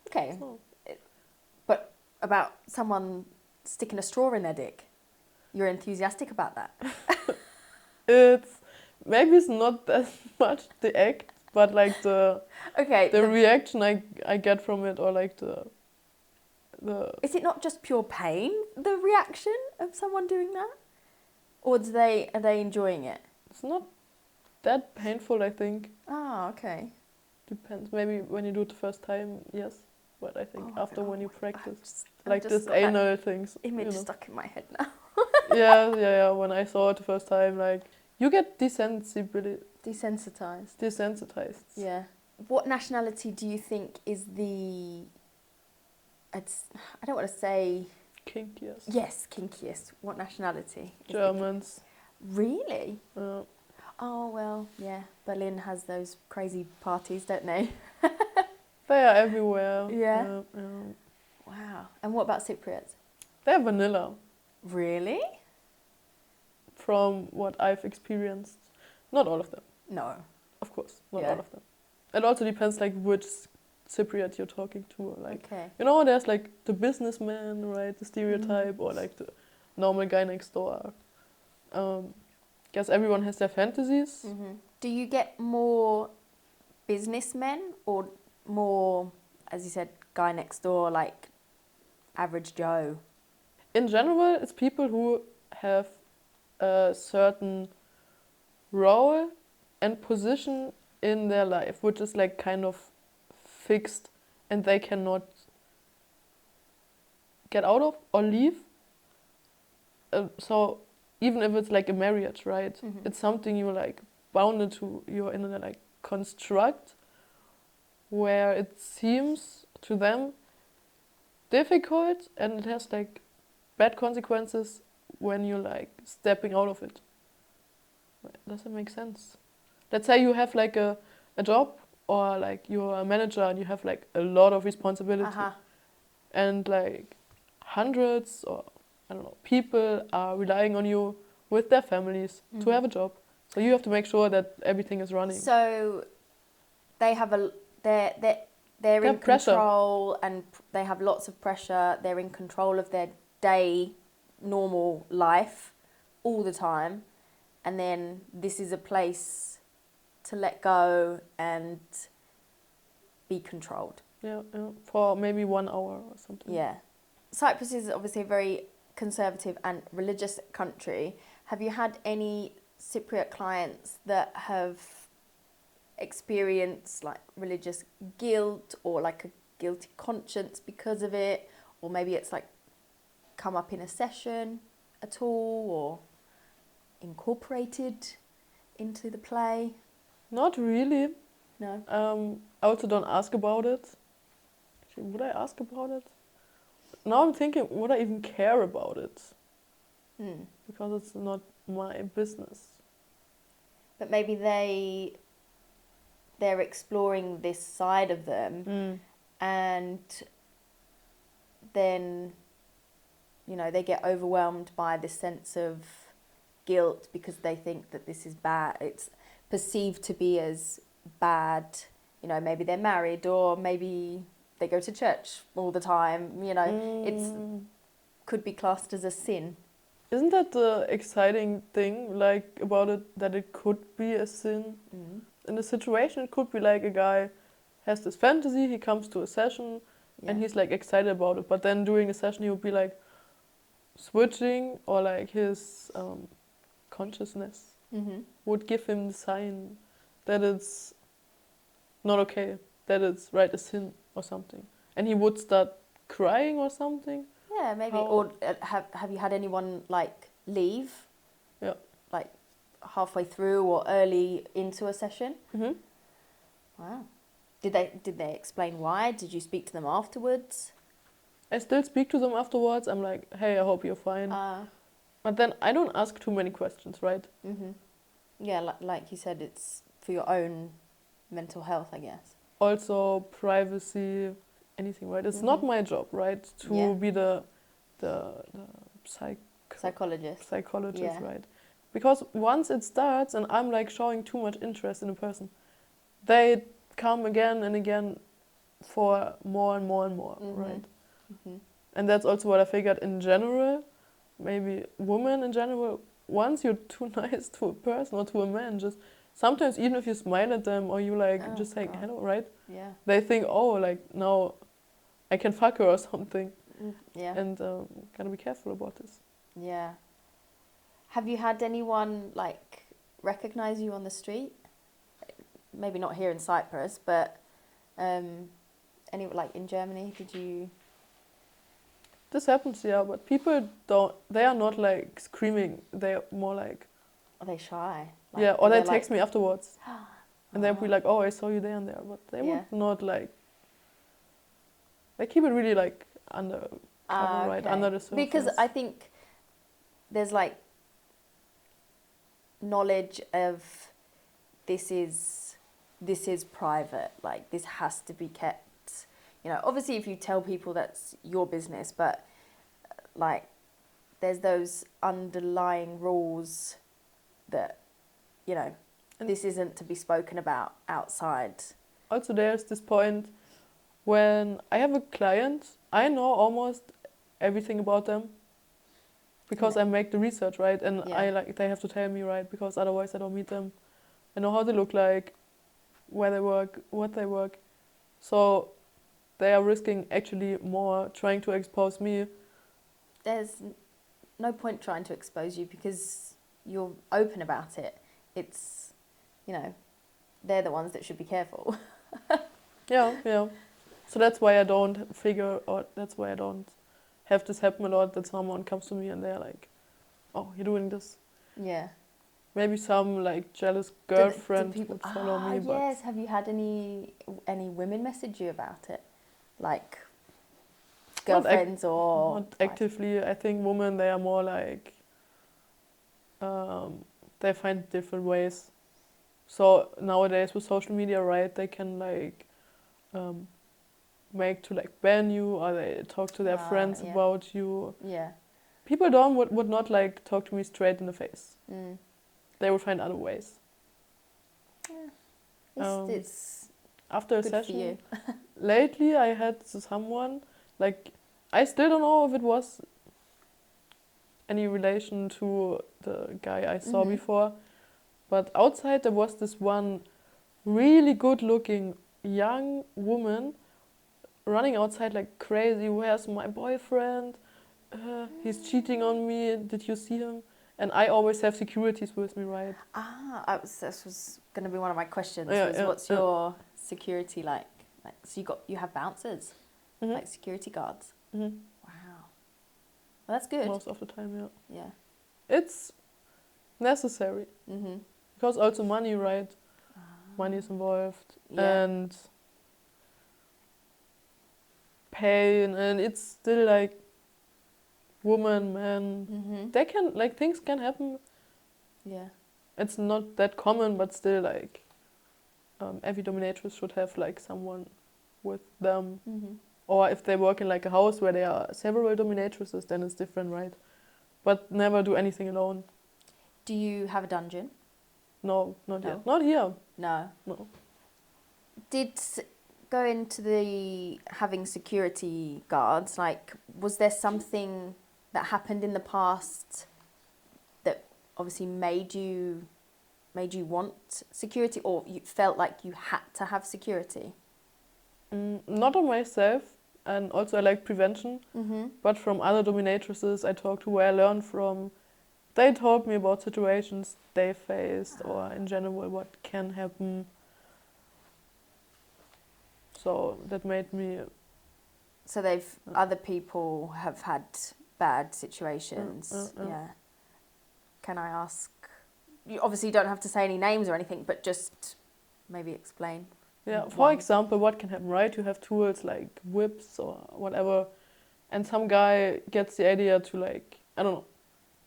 Okay. So. But about someone sticking a straw in their dick, you're enthusiastic about that? Maybe it's not that much the act, but like the reaction I get from it, or like the. Is it not just pure pain, the reaction of someone doing that, or are they enjoying it? It's not that painful, I think. Oh, okay. Depends. Maybe when you do it the first time, yes. But I think after when you practice, I've this anal things. Image stuck in my head now. yeah. When I saw it the first time, like you get desensitized. Desensitized. Yeah. What nationality do you think is the? I don't want to say. Kinkiest. Yes, kinkiest. What nationality? Germans. Really? Oh well, yeah. Berlin has those crazy parties, don't they? They are everywhere. Yeah. Wow. And what about Cypriots? They're vanilla. Really? From what I've experienced. Not all of them. No. Of course, not all of them. It also depends like which Cypriot you're talking to. Like, you know, there's like the businessman, right? The stereotype, or like the normal guy next door. Guess everyone has their fantasies. Mm-hmm. Do you get more businessmen or more, as you said, guy next door, like average Joe? In general, it's people who have a certain role and position in their life, which is like kind of fixed, and they cannot get out of or leave. So even if it's like a marriage, right? Mm-hmm. It's something you're like bounded to. You're in a like construct where it seems to them difficult, and it has like bad consequences when you're like stepping out of it. Does it make sense? Let's say you have like a job, or like you're a manager and you have like a lot of responsibility, and like hundreds or I don't know, people are relying on you with their families to have a job. So you have to make sure that everything is running. So they have they're in control, and they have lots of pressure. They're in control of their normal life all the time, and then this is a place to let go and be controlled. Yeah, for maybe 1 hour or something. Yeah. Cyprus is obviously a very conservative and religious country. Have you had any Cypriot clients that have experienced like religious guilt, or like a guilty conscience because of it, or maybe it's like come up in a session at all, or incorporated into the play? Not really. No. I also don't ask about it. Actually, would I ask about it? Now I'm thinking, would I even care about it? Because it's not my business. But maybe they're exploring this side of them, and then, you know, they get overwhelmed by this sense of guilt because they think that this is bad. It's perceived to be as bad. You know, maybe they're married, or maybe they go to church all the time. You know, it's could be classed as a sin. Isn't that the exciting thing, like, about it, that it could be a sin? Mm. In the situation, it could be like a guy has this fantasy, he comes to a session, Yeah. and he's like excited about it. But then during the session, he would be like switching, or like his consciousness Mm-hmm. would give him the sign that it's not okay, that it's right a sin or something, and he would start crying or something. Yeah, maybe. How- Or have you had anyone like leave? Yeah. Like halfway through or early into a session? Mm-hmm. Wow. Did they explain why? Did you speak to them afterwards? I still speak to them afterwards. I'm like, hey, I hope you're fine. But then I don't ask too many questions, right? Mm-hmm. Yeah, like you said, it's for your own mental health, I guess. Also, privacy, anything, right? It's not Mhm. my job, right, to Yeah. be the Psychologist. psychologist, Yeah. right? Because once it starts and I'm like showing too much interest in a person, they come again and again for more and more and more, Mhm. right? Mhm. And that's also what I figured in general. Maybe women in general, once you're too nice to a person or to a man, just sometimes even if you smile at them or you like just say God. hello, right? Yeah. They think, oh, like now I can fuck her or something. Yeah. And gotta be careful about this. Yeah. Have you had anyone like recognize you on the street? Maybe not here in Cyprus, but any like in Germany? Did you? This happens, yeah, but people don't, they are not like screaming. They're more like, Are they shy? Like, yeah, or they they're text me afterwards. And they'll be Ah. like, oh, I saw you there and there. But they Yeah. would not like, they keep it really like under cover, right? Okay. Under the surface. Because I think there's like knowledge of this is private, like this has to be kept, you know, obviously if you tell people that's your business, but like there's those underlying rules that, you know, And this isn't to be spoken about outside. Also, there's this point when I have a client, I know almost everything about them because Yeah. I make the research, right? And Yeah. I like, they have to tell me, right? Because otherwise I don't meet them. I know how they look like, where they work, what they work. So they are risking actually more trying to expose me. There's no point trying to expose you because you're open about it. It's, you know, they're the ones that should be careful. Yeah. So that's why I don't figure, or that's why I don't have this happen a lot, that someone comes to me and they're like, oh, you're doing this. Yeah. Maybe some like jealous girlfriend do people, would follow me, but yes. Have you had any women message you about it? Like girlfriends or not actively. I think women, they are more like, they find different ways. So nowadays with social media, right, they can like make to like ban you, or they talk to their friends yeah. about you. Yeah. People would not like talk to me straight in the face. They would find other ways. Yeah. It's after a good session, for you. lately I had someone, like, I still don't know if it was any relation to the guy I saw before, but outside there was this one really good looking young woman running outside like crazy. Where's my boyfriend? He's cheating on me. Did you see him? And I always have securities with me, right? This was going to be one of my questions. Yeah, What's your security like? Like, so you have bouncers, like security guards. Wow, well, that's good. Most of the time, yeah. Yeah. It's necessary because also money, right? Money is involved, Yeah. and pain, and it's still like woman, man. They can, like, things can happen. Yeah. It's not that common, but still, like, every dominatrix should have like someone with them. Or if they work in like a house where there are several dominatrices, then it's different, right? But never do anything alone. Do you have a dungeon? No, not yet. Not here. No. No. Did go into the having security guards, like, was there something that happened in the past obviously made you want security, or you felt like you had to have security? Not on myself, and also I like prevention, but from other dominatrices I talked to, where I learned from, they told me about situations they faced, or in general what can happen. So that made me... So other people have had bad situations. Yeah. Can I ask? You obviously don't have to say any names or anything, but just maybe explain. Yeah, for example, what can happen, right? You have tools like whips or whatever, and some guy gets the idea to, like, I don't know,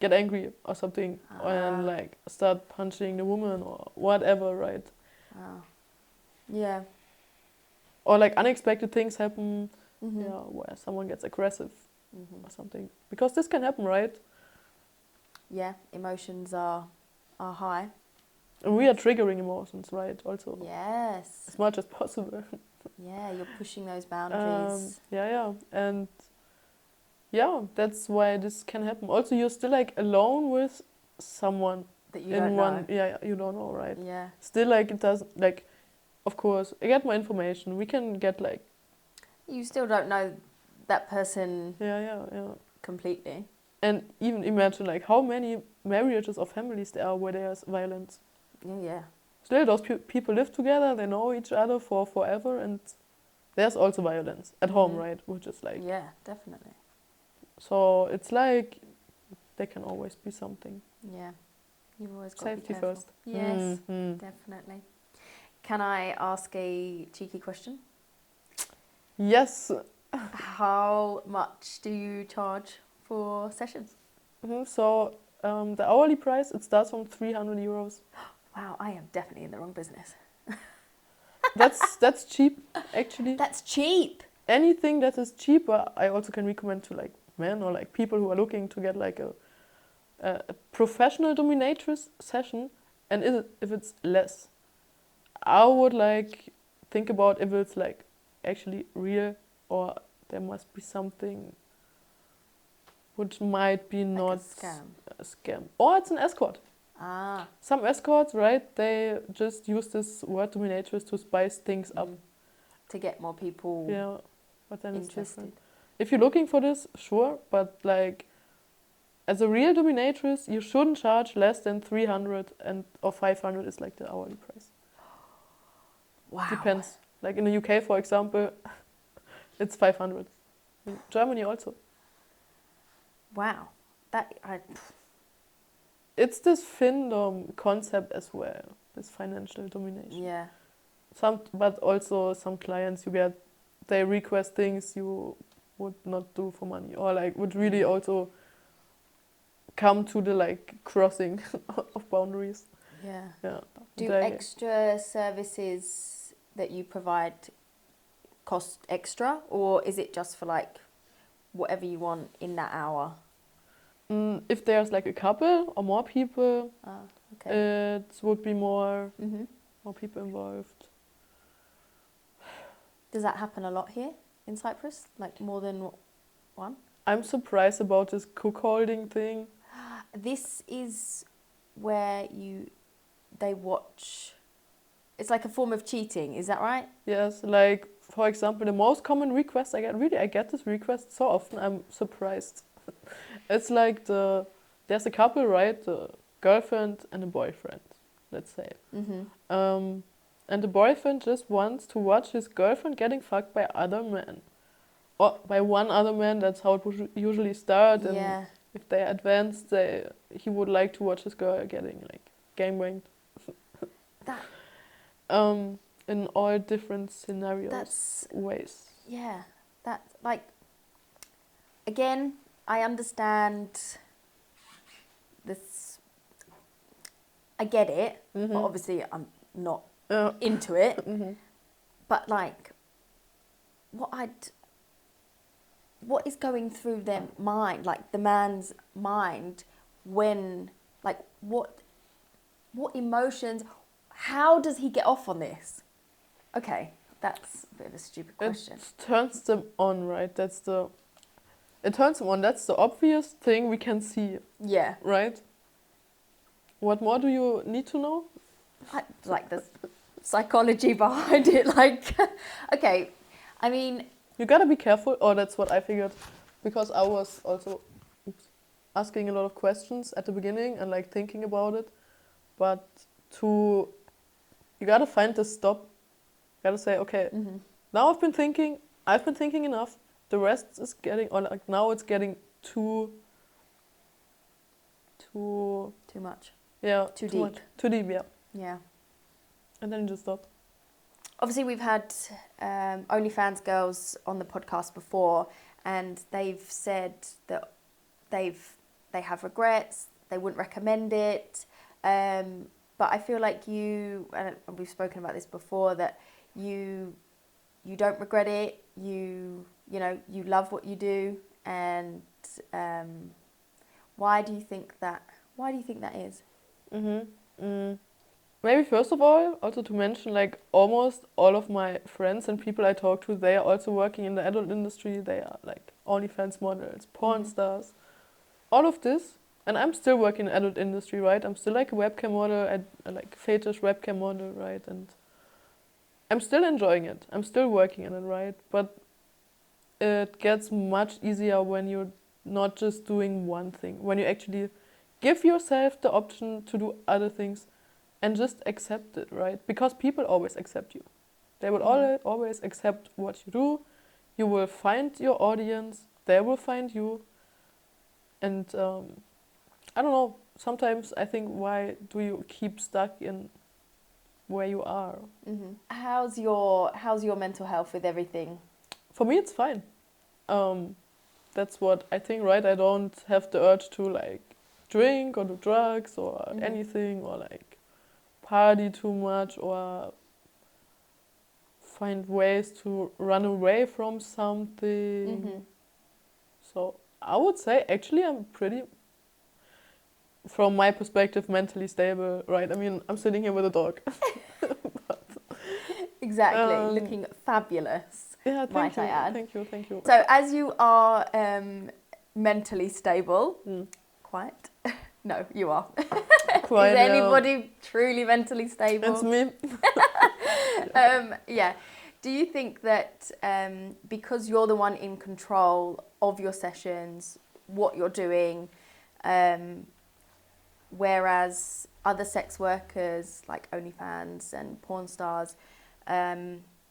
get angry or something, and like start punching the woman or whatever, right? Yeah. Or like unexpected things happen, where someone gets aggressive or something. Because this can happen, right? Yeah, emotions are high. And we are triggering emotions, right? Also. Yes. As much as possible. Yeah, you're pushing those boundaries. And yeah, that's why this can happen. Also, you're still like alone with someone that you don't know. Yeah, you don't know, right? Yeah. Still, like, it doesn't, like, of course, I get more information. We can get, like... You still don't know that person Yeah. completely. And even imagine, like, how many marriages or families there are where there's violence. Yeah. Still, those people live together, they know each other for forever, and there's also violence at home, right? Which is like... Yeah, definitely. So it's like, there can always be something. Yeah. You've always got Safety to be careful. first. Yes, definitely. Can I ask a cheeky question? Yes. How much do you charge for sessions? So the hourly price, it starts from 300 euros. Wow, I am definitely in the wrong business. That's cheap, actually. That's cheap. Anything that is cheaper, I also can recommend to, like, men or like people who are looking to get like a professional dominatrix session. And if it's less, I would like think about if it's like actually real, or there must be something which might be not a scam. Or it's an escort. Some escorts, right, they just use this word dominatrix to spice things up. To get more people but then interested. It's different. If you're looking for this, sure, but like as a real dominatrix, you shouldn't charge less than 300 or 500 is like the hourly price. Wow. Depends. Like in the UK, for example, it's 500. In Germany also. Wow. It's this finom concept as well, this financial domination. Yeah. But also some clients they request things you would not do for money, or like would really also come to the like crossing of boundaries. Yeah. Do extra services that you provide cost extra, or is it just for like whatever you want in that hour? If there's like a couple or more people, it would be more people involved. Does that happen a lot here in Cyprus? Like more than one? I'm surprised about this cook-holding thing. This is where they watch. It's like a form of cheating, is that right? Yes, like for example, the most common request I get this request so often, I'm surprised. It's like there's a couple, right? The girlfriend and a boyfriend, let's say. And the boyfriend just wants to watch his girlfriend getting fucked by other men. Or by one other man, that's how it would usually start. And if they advance, he would like to watch his girl getting like gangbanged. In all different scenarios, ways. Yeah, that's like, again, I understand this. I get it, but obviously I'm not into it. But like, what is going through their mind, like the man's mind, when, like, what emotions? How does he get off on this? Okay, that's a bit of a stupid question. It turns them on, right? It turns them on. That's the obvious thing we can see. Yeah. Right? What more do you need to know? Like the psychology behind it. Like, okay, I mean, You gotta be careful, or that's what I figured, because I was also asking a lot of questions at the beginning and like thinking about it. But you gotta find the stop. You gotta say, okay, now I've been thinking enough. The rest is getting, or like now it's getting too much. yeah, Too deep. much. Too deep, yeah. Yeah. And then you just stop. Obviously, we've had OnlyFans girls on the podcast before, and they've said that they have regrets. They wouldn't recommend it. But I feel like you, and we've spoken about this before, that you don't regret it. You love what you do, and why do you think that is? Maybe first of all, also to mention, like almost all of my friends and people I talk to, they are also working in the adult industry. They are like OnlyFans models, porn stars, all of this. And I'm still working in the adult industry, right? I'm still like a webcam model, like Fetish webcam model, right? And I'm still enjoying it. I'm still working in it, right? But it gets much easier when you're not just doing one thing. When you actually give yourself the option to do other things and just accept it, right? Because people always accept you. They will always accept what you do. You will find your audience. They will find you. And I don't know. Sometimes I think, why do you keep stuck in where you are? How's your mental health with everything? For me, it's fine. That's what I think, right? I don't have the urge to like drink or do drugs or anything, or like party too much, or find ways to run away from something. So I would say actually I'm pretty, from my perspective, mentally stable, right? I mean, I'm sitting here with a dog. Exactly, looking fabulous. Yeah, might I add. Thank you. So as you are mentally stable, quite. No, you are. Quite, is anybody truly mentally stable? It's me. Yeah. Do you think that because you're the one in control of your sessions, what you're doing, whereas other sex workers like OnlyFans and porn stars,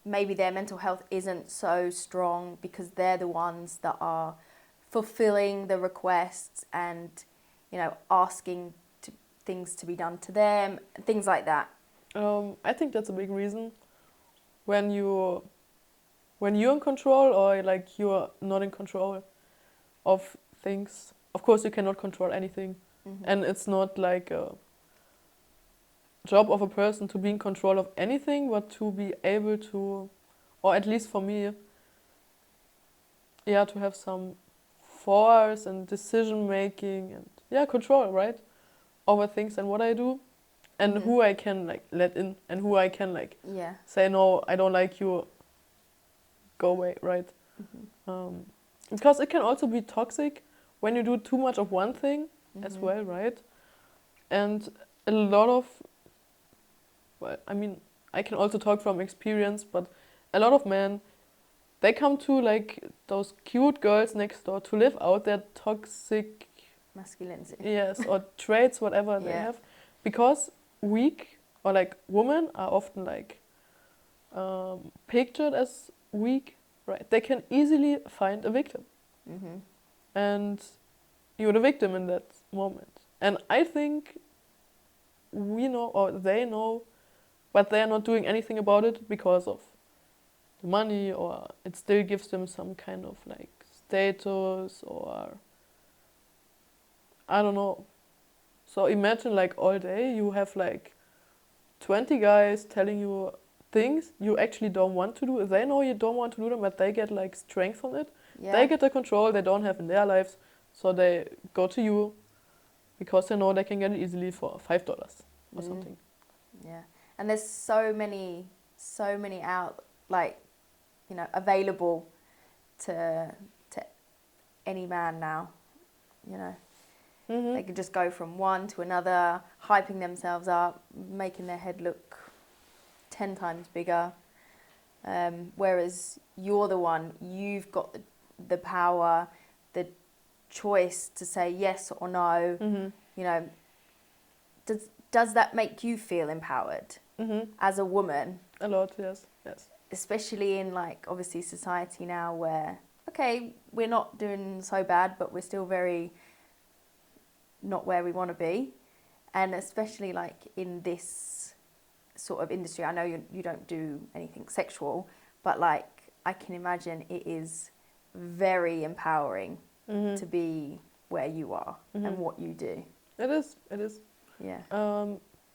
maybe their mental health isn't so strong because they're the ones that are fulfilling the requests and, asking things to be done to them, things like that? I think that's a big reason. When you're in control, or like you're not in control of things, of course you cannot control anything. And it's not like a job of a person to be in control of anything, but to be able to, or at least for me, to have some force and decision making and control, right, over things and what I do, and who I can like let in, and who I can like say, no, I don't like you, go away, right? Because it can also be toxic when you do too much of one thing as well, right? And a lot of, I mean, I can also talk from experience, but a lot of men, they come to like those cute girls next door to live out their toxic masculinity. Yes, or traits, whatever they have, because weak, or like women are often like pictured as weak, right? They can easily find a victim, and you're the victim in that moment. And I think we know, or they know, but they are not doing anything about it because of the money, or it still gives them some kind of like status, or I don't know. So imagine like all day you have like 20 guys telling you things you actually don't want to do. They know you don't want to do them, but they get like strength from it. Yeah. They get the control they don't have in their lives, so they go to you because they know they can get it easily for $5 or something. Yeah, and there's so many out, like, available to any man now, They can just go from one to another, hyping themselves up, making their head look 10 times bigger. Whereas you're the one, you've got the power, the choice to say yes or no. You know, does that make you feel empowered as a woman? A lot, yes. Especially in like obviously society now where, okay, we're not doing so bad, but we're still very not where we want to be. And especially like in this sort of industry, I know you don't do anything sexual, but like I can imagine it is very empowering to be where you are and what you do. It is. Yeah.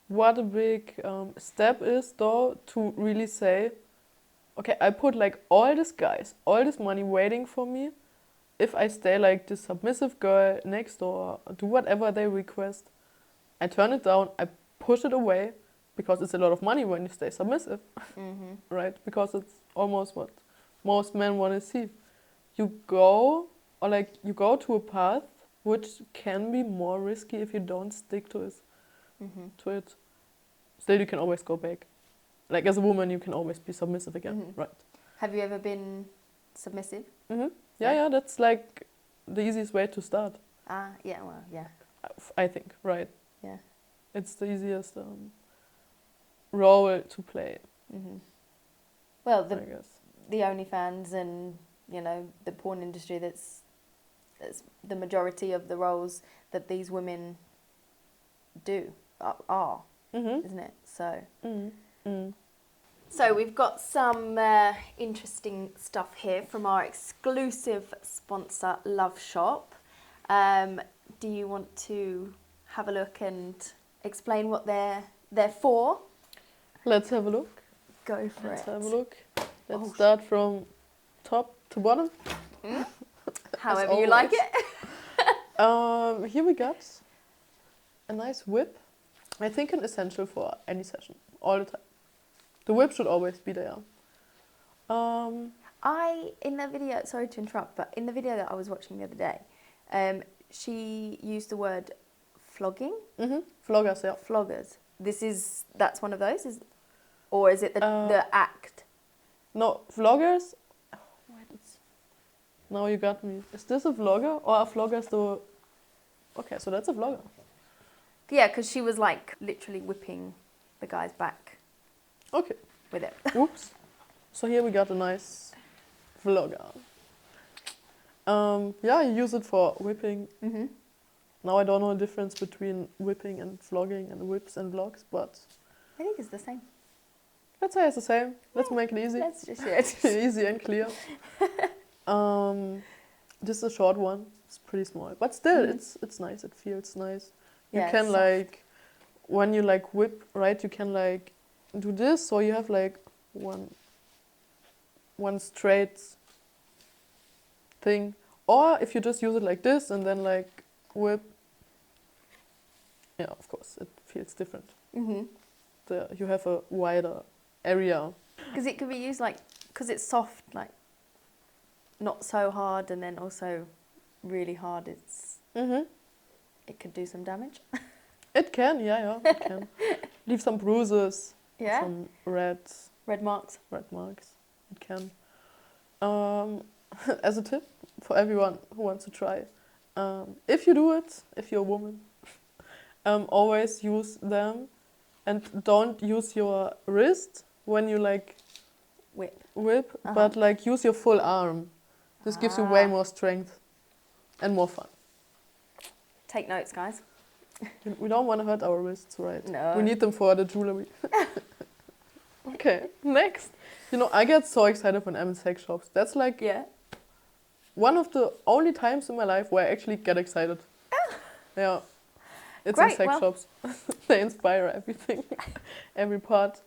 What a big step is though to really say, okay, I put like all these guys, all this money waiting for me. If I stay like this submissive girl next door, do whatever they request, I turn it down, I push it away, because it's a lot of money when you stay submissive, right? Because it's almost what most men want to see. You go to a path which can be more risky if you don't stick to it. Still, you can always go back. Like as a woman, you can always be submissive again, right? Have you ever been submissive? Yeah, that's like the easiest way to start. Yeah, well, yeah. I think, right? Yeah. It's the easiest role to play. Well, I guess. The OnlyFans and, you know, the porn industry, that's the majority of the roles that these women are, isn't it? So, So we've got some interesting stuff here from our exclusive sponsor, LoveShop. Do you want to have a look and explain what they're for? Let's have a look. Go for it. Let's have a look. Let's start from top to bottom. However you like it. Here we got a nice whip. I think an essential for any session, all the time. The whip should always be there. In the video, sorry to interrupt, but in the video that I was watching the other day, she used the word flogging. Floggers, yeah. Floggers. That's one of those, or is it the act? No, vloggers. Now you got me. Is this a vlogger or are vloggers the? Okay, so that's a vlogger. Yeah, because she was like literally whipping the guy's back. Okay. With it. Oops. So here we got a nice vlogger. Yeah, you use it for whipping. Now I don't know the difference between whipping and flogging and whips and vlogs, but I think it's the same. Let's say it's the same. Let's make it easy. Let's just easy and clear. This is a short one. It's pretty small, but still, it's nice. It feels nice. You can like, when you like whip, right? You can like do this, so you have like one straight thing, or if you just use it like this and then like whip. Yeah, of course, it feels different. You have a wider area. Because it could be used like, because it's soft, like not so hard, and then also really hard. It could do some damage. It can, yeah, it can. Leave some bruises, some red marks. It can. As a tip for everyone who wants to try, if you do it, if you're a woman, always use them, and don't use your wrist when you like whip, but like use your full arm. This gives you way more strength and more fun. Take notes, guys. We don't want to hurt our wrists, right? No. We need them for the jewelry. Okay, next. You know, I get so excited when I'm in sex shops. That's like one of the only times in my life where I actually get excited. Yeah. It's in sex shops. They inspire everything. Every part.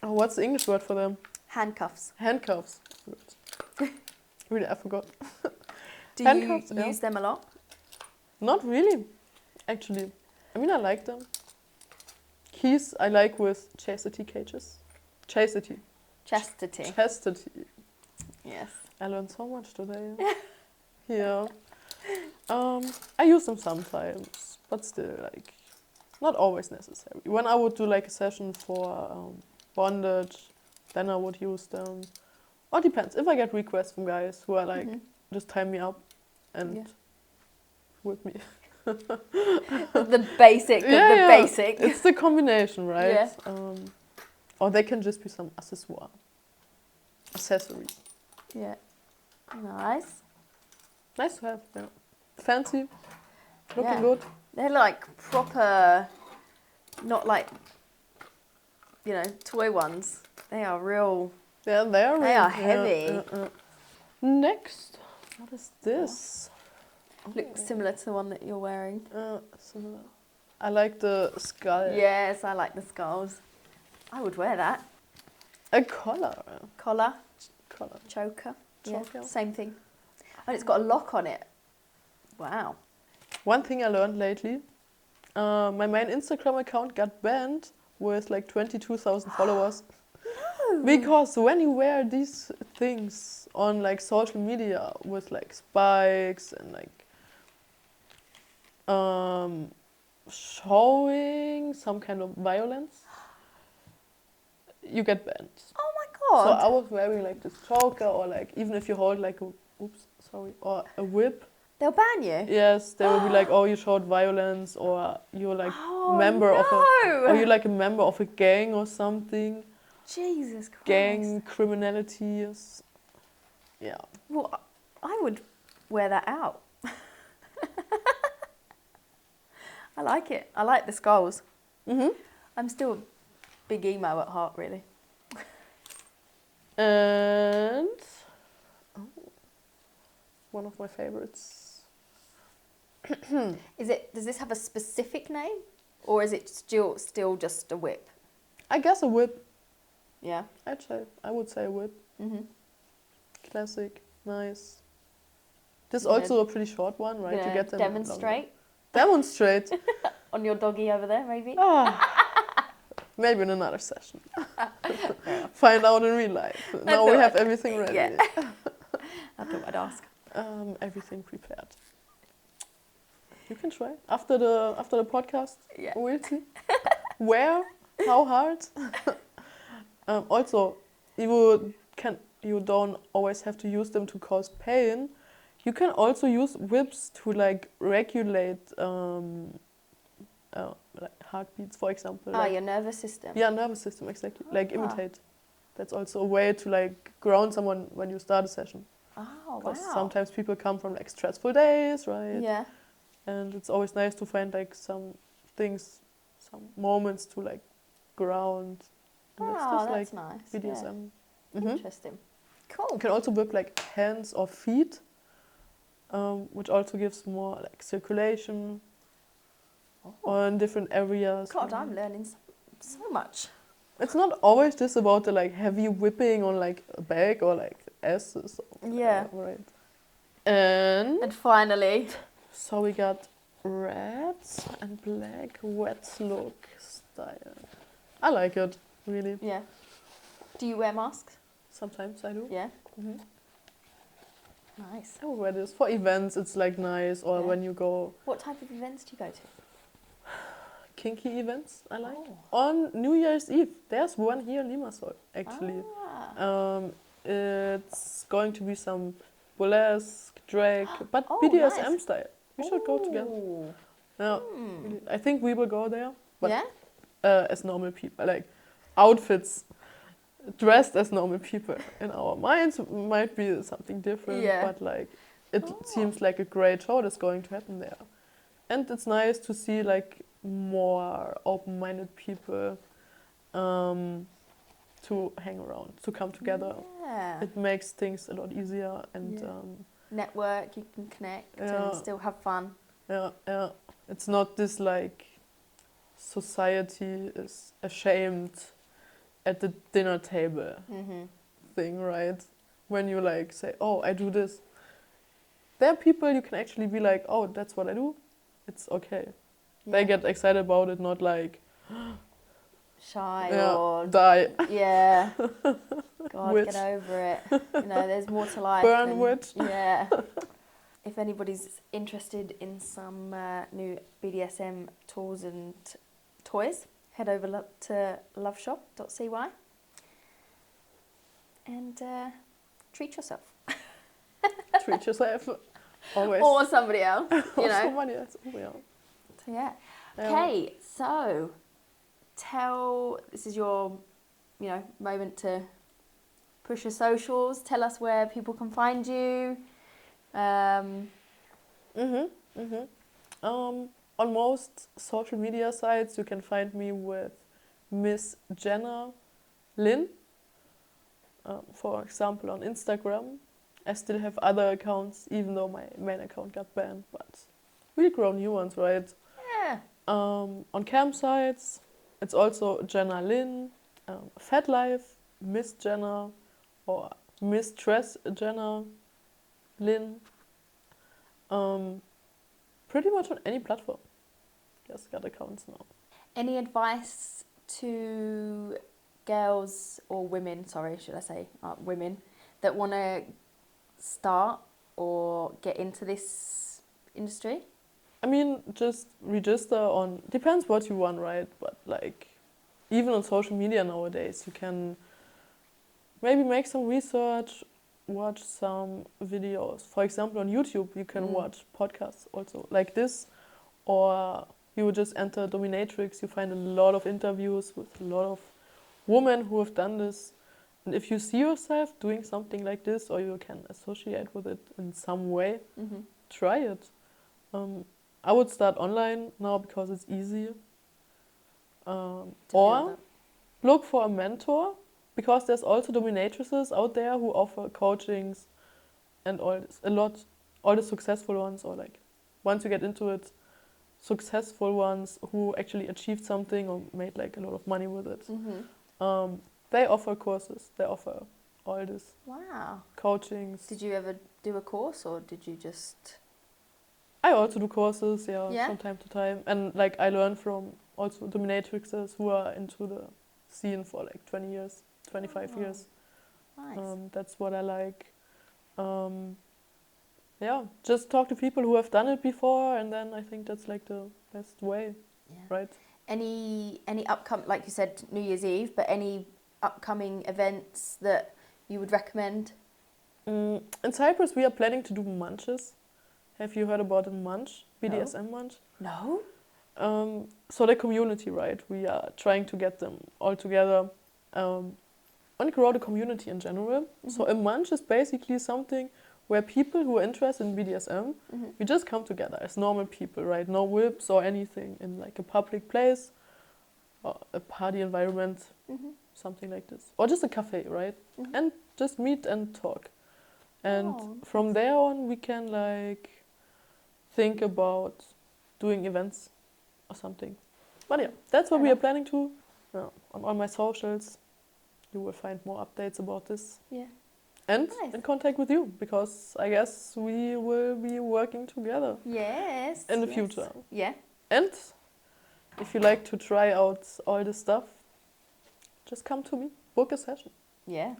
What's the English word for them? Handcuffs. Handcuffs. Really, I forgot. Do you use them a lot? Not really, actually. I mean, I like them. Keys I like with chastity cages. Chastity. Yes. I learned so much today. Yeah. I use them sometimes, but still, like, not always necessary. When I would do like a session for bondage, then I would use them. Or depends. If I get requests from guys who are like, just tie me up and whip me. The basic of the basic. It's the combination, right? Yeah. Or they can just be some accessories. Yeah. Nice. Nice to have, yeah. Fancy, looking good. They're like proper, not like, you know, toy ones. They are real. Yeah, they are heavy. Next, what is this? Looks similar to the one that you're wearing. Similar. I like the skull. Yes, I like the skulls. I would wear that. A collar. Collar. Choker. Yeah, same thing. And it's got a lock on it. Wow. One thing I learned lately, my main Instagram account got banned with like 22,000 followers. No. Because when you wear these things on like social media with like spikes and like showing some kind of violence, you get banned. Oh my god. So I was wearing like this choker, or like even if you hold like or a whip. They'll ban you? Yes, they will be like, oh, you showed violence, or you're like you're like a member of a gang or something. Jesus Christ. Gang criminality is, yeah. Well, I would wear that out. I like it. I like the skulls. I'm still a big emo at heart, really. And one of my favorites. Does this have a specific name, or is it still just a whip? I guess a whip. Yeah. I would say a whip. Classic, nice. This is Yeah. also a pretty short one, right? You to get them demonstrate. Demonstrate. On your doggy over there, maybe. Maybe in another session. Find out in real life. Now we have everything ready. Yeah. I thought I'd ask. Everything prepared. You can try after the podcast. Yeah. We'll see. Where? How hard? Also, you don't always have to use them to cause pain. You can also use whips to like regulate like heartbeats, for example. Your nervous system. Yeah, nervous system, exactly. Like imitate. That's also a way to like ground someone when you start a session. Oh, wow. Because sometimes people come from like stressful days, right? Yeah. And it's always nice to find like some things, some moments to like ground. And it's just that's like nice. BDSM. Yeah. Interesting. Cool. You can also whip like hands or feet, which also gives more like circulation on different areas. God, I'm learning so much. It's not always just about the like heavy whipping on like a back or like asses. Yeah. Right. And finally, so we got red and black wet look style. I like it, really. Yeah. Do you wear masks? Sometimes I do. Yeah. Nice. I wear this for events. It's like nice, or when you go. What type of events do you go to? Kinky events, I like. On New Year's Eve, there's one here in Limassol, actually. It's going to be some burlesque, drag, but BDSM style. We should go together. Yeah, I think we will go there. But as normal people, like outfits, dressed as normal people. In our minds, might be something different, but like it seems like a great show that's going to happen there. And it's nice to see like more open-minded people to hang around, to come together. Yeah. It makes things a lot easier and network, you can connect and still have fun. Yeah. It's not this like society is ashamed at the dinner table thing, right? When you like say, oh, I do this. There are people you can actually be like, oh, that's what I do. It's okay. Yeah. They get excited about it, not like shy or die. Yeah. God, witch. get over it. You know, there's more to life. Burn witch. Yeah. if anybody's interested in some new BDSM tools and toys, head over to LoveShop.CY and treat yourself. Treat yourself. Always. Or somebody else, you know. Somebody else. Oh, yeah. So yeah. Okay, so this is your, moment to push your socials. Tell us where people can find you. On most social media sites, you can find me with Miss Jenna Lynn. For example, on Instagram. I still have other accounts, even though my main account got banned, but we'll grow new ones, right? Yeah. On campsites, it's also Jenna Lynn, Fat Life, Miss Jenna, or Mistress Jenna Lynn. Pretty much on any platform. Just got accounts now. Any advice to girls or women, should I say, women, that want to start or get into this industry? I mean, just register on, depends what you want, right? But like, even on social media nowadays, you can maybe make some research, watch some videos. For example, on YouTube, you can watch podcasts also like this, or you would just enter DOMlNATRIX. You find a lot of interviews with a lot of women who have done this. And if you see yourself doing something like this, or you can associate with it in some way, try it. I would start online now because it's easy. Or look for a mentor, because there's also dominatrices out there who offer coachings and all this. All the successful ones, or like once you get into it, successful ones who actually achieved something or made like a lot of money with it. They offer courses. They offer all this. Wow. Coachings. Did you ever do a course, or did you just? I also do courses, from time to time. And like I learn from also dominatrixes who are into the scene for like 20 years, 25 years. Nice. That's what I like. Just talk to people who have done it before, and then I think that's like the best way, right? Any upcoming, like you said, New Year's Eve, but any upcoming events that you would recommend? In Cyprus, we are planning to do munches. Have you heard about a munch? BDSM munch? No. So the community, right? We are trying to get them all together and grow the community in general. So a munch is basically something where people who are interested in BDSM, we just come together as normal people, right? No whips or anything in like a public place or a party environment, something like this. Or just a cafe, right? And just meet and talk. And from there on, we can like think about doing events or something. But yeah, that's what we are planning to. On all my socials, you will find more updates about this. Yeah. And in contact with you, because I guess we will be working together. Yes. In the future. Yeah. And if you like to try out all this stuff, just come to me, book a session. Yeah,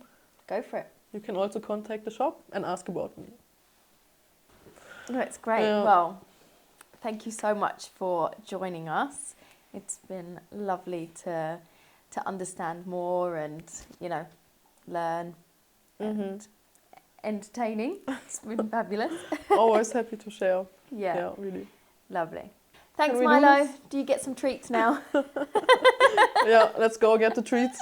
go for it. You can also contact the shop and ask about me. That's great. Well, thank you so much for joining us. It's been lovely to understand more and, learn and entertaining. It's been fabulous. Always happy to share. Yeah, really. Lovely. Thanks, Milo. Do you get some treats now? Yeah, let's go get the treats.